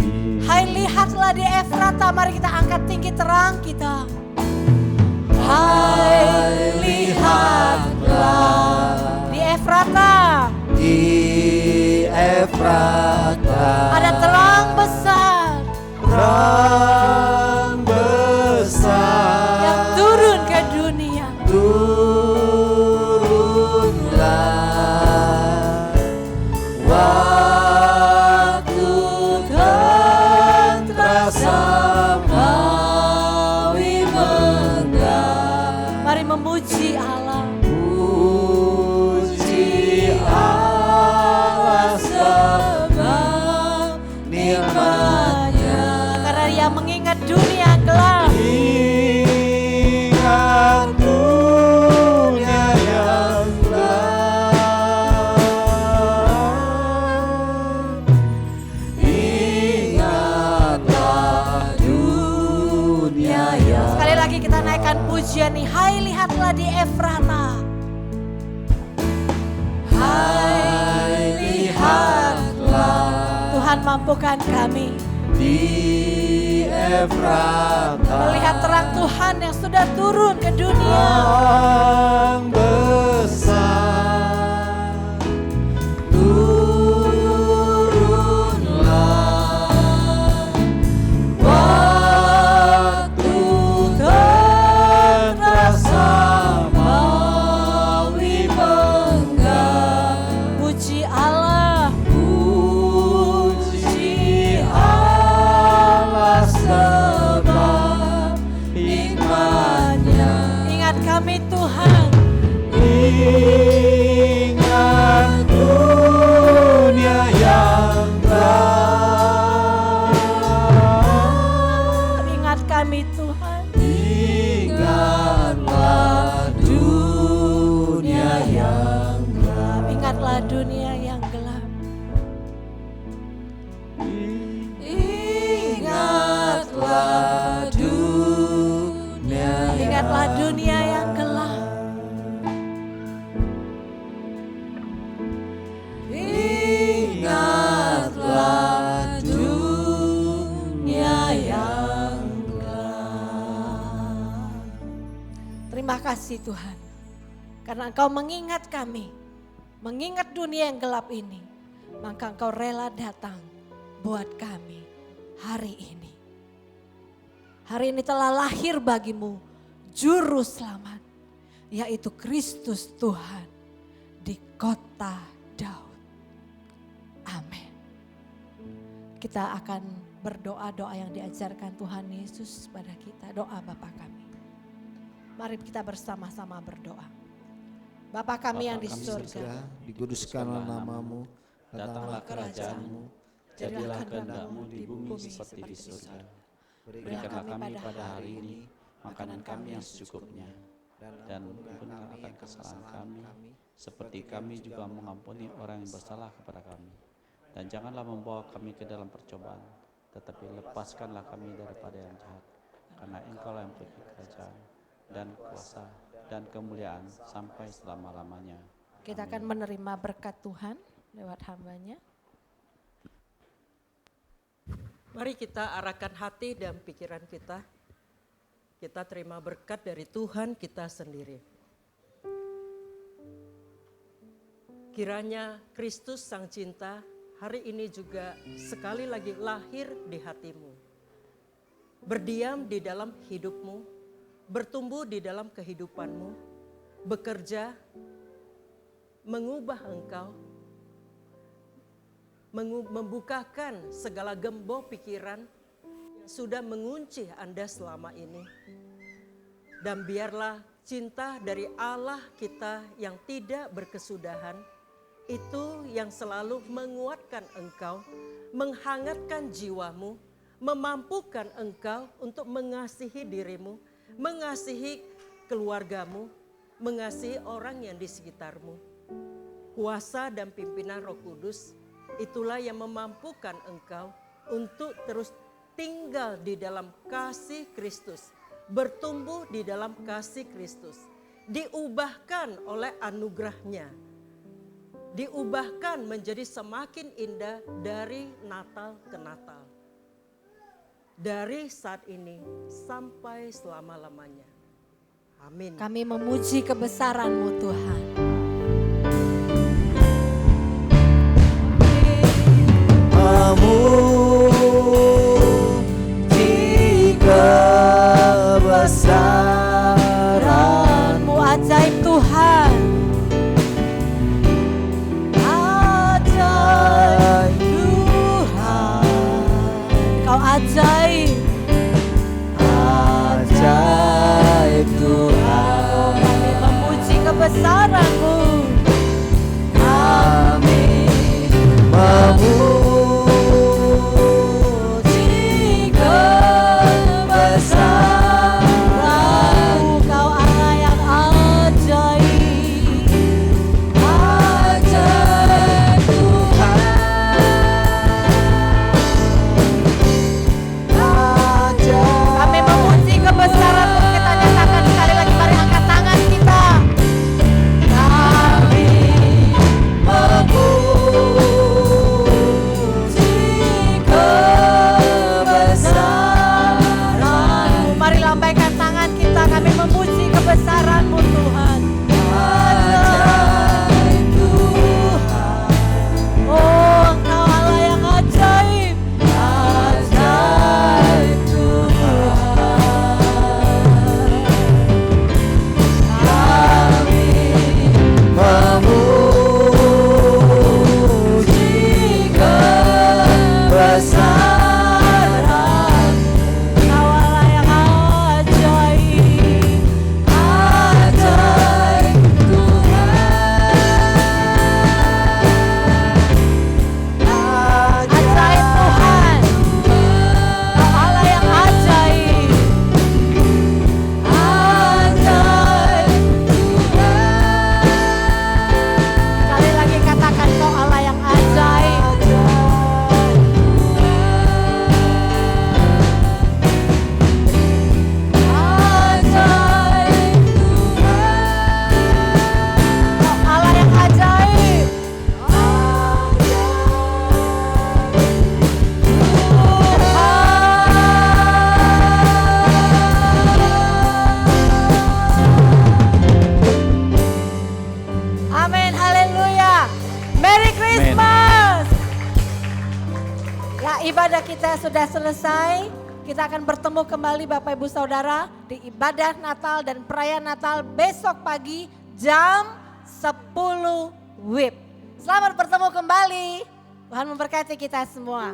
Hai lihatlah di Efrata, mari kita angkat tinggi terang kita. Hai lihatlah di Efrata Di Efrata ada terang besar terang besar yang turun ke dunia. turunlah waktu dan terasa mawi megah. Mari memuji Allah. Puji Allah sebab nikmatnya. Karena Dia mengingat dunia gelap. Ingat dunia yang gelap. Ingatlah dunia yang Sekali lagi kita naikkan pujian nih. Hai lihatlah di Efrata. Hai lihatlah Tuhan mampukan kami di Efrata melihat terang Tuhan yang sudah turun ke dunia. terang besar turunlah waktu dan terasa mawi megah. Puji Allah. Puji Allah sebab nikmatnya. Ingat kami Tuhan. Ingat dunia yang gelap. Ingat kami Tuhan. Ingatlah dunia yang gelap. Ingatlah dunia yang gelap. Ingatlah dunia Ingatlah dunia yang gelap. Ingatlah dunia yang gelap. Terima kasih Tuhan. Karena Engkau mengingat kami. Mengingat dunia yang gelap ini. Maka Engkau rela datang buat kami hari ini. Hari ini telah lahir bagimu juru selamat. Yaitu Kristus Tuhan di kota Daud. Amin. Kita akan berdoa doa yang diajarkan Tuhan Yesus pada kita. Doa Bapa kami. Mari kita bersama-sama berdoa. Bapa kami yang di surga, Dikuduskanlah namamu, Datanglah kerajaanmu, jadilah kehendak-mu di bumi seperti di surga. Berikanlah kami pada hari ini makanan kami yang secukupnya, dan ampunilah akan kesalahan kami, seperti kami juga mengampuni orang yang bersalah kepada kami. Dan janganlah membawa kami ke dalam percobaan, tetapi lepaskanlah kami daripada yang jahat. Karena Engkaulah yang punya kerajaan dan kuasa dan kemuliaan sampai selama-lamanya. kita akan menerima berkat Tuhan lewat hambanya. Mari kita arahkan hati dan pikiran kita. Kita terima berkat dari Tuhan kita sendiri. Kiranya Kristus Sang Cinta hari ini juga sekali lagi lahir di hatimu. Berdiam di dalam hidupmu, bertumbuh di dalam kehidupanmu, bekerja, mengubah engkau, membukakan segala gembok pikiran yang sudah mengunci Anda selama ini. Dan biarlah cinta dari Allah kita yang tidak berkesudahan, itu yang selalu menguatkan engkau, menghangatkan jiwamu, memampukan engkau untuk mengasihi dirimu, mengasihi keluargamu, mengasihi orang yang di sekitarmu. Kuasa dan pimpinan Roh Kudus, itulah yang memampukan engkau untuk terus tinggal di dalam kasih Kristus, bertumbuh di dalam kasih Kristus, diubahkan oleh anugerahnya, diubahkan menjadi semakin indah dari Natal ke Natal. Dari saat ini sampai selama-lamanya. Amin. Kami memuji kebesaran-Mu Tuhan. Memuji kebesaran-Mu, Ajaib Tuhan. ajaib Tuhan, Kau ajaib. ajaib Tuhan. Kami memuji kebesaran-Mu. Kami memuji kebesaran-Mu, Kau Allah yang ajaib. ajaib Tuhan, ajaib. Kami memuji kebesaran-Mu. Kita nyatakan sekali lagi, mari angkat tangan kita. Kami memuji kebesaran-Mu, Mari lambaikan tangan kita. Kami memuji kebesaran-Mu Tuhan. ajaib Tuhan, Oh, Engkau Allah yang ajaib. ajaib Tuhan. Kami memuji kebesaran-Mu, Engkau Allah yang ajaib. ajaib Tuhan, Ajaib Tuhan. Engkau Allah yang ajaib. ajaib Tuhan. Sekali lagi katakan, Kau Allah yang ajaib. Kau Allah yang ajaib. Amin, haleluya. Merry Christmas. Ya, ibadah kita sudah selesai. Kita akan bertemu kembali Bapak Ibu Saudara di ibadah Natal dan perayaan Natal besok pagi jam 10 WIB. Selamat bertemu kembali. Tuhan memberkati kita semua.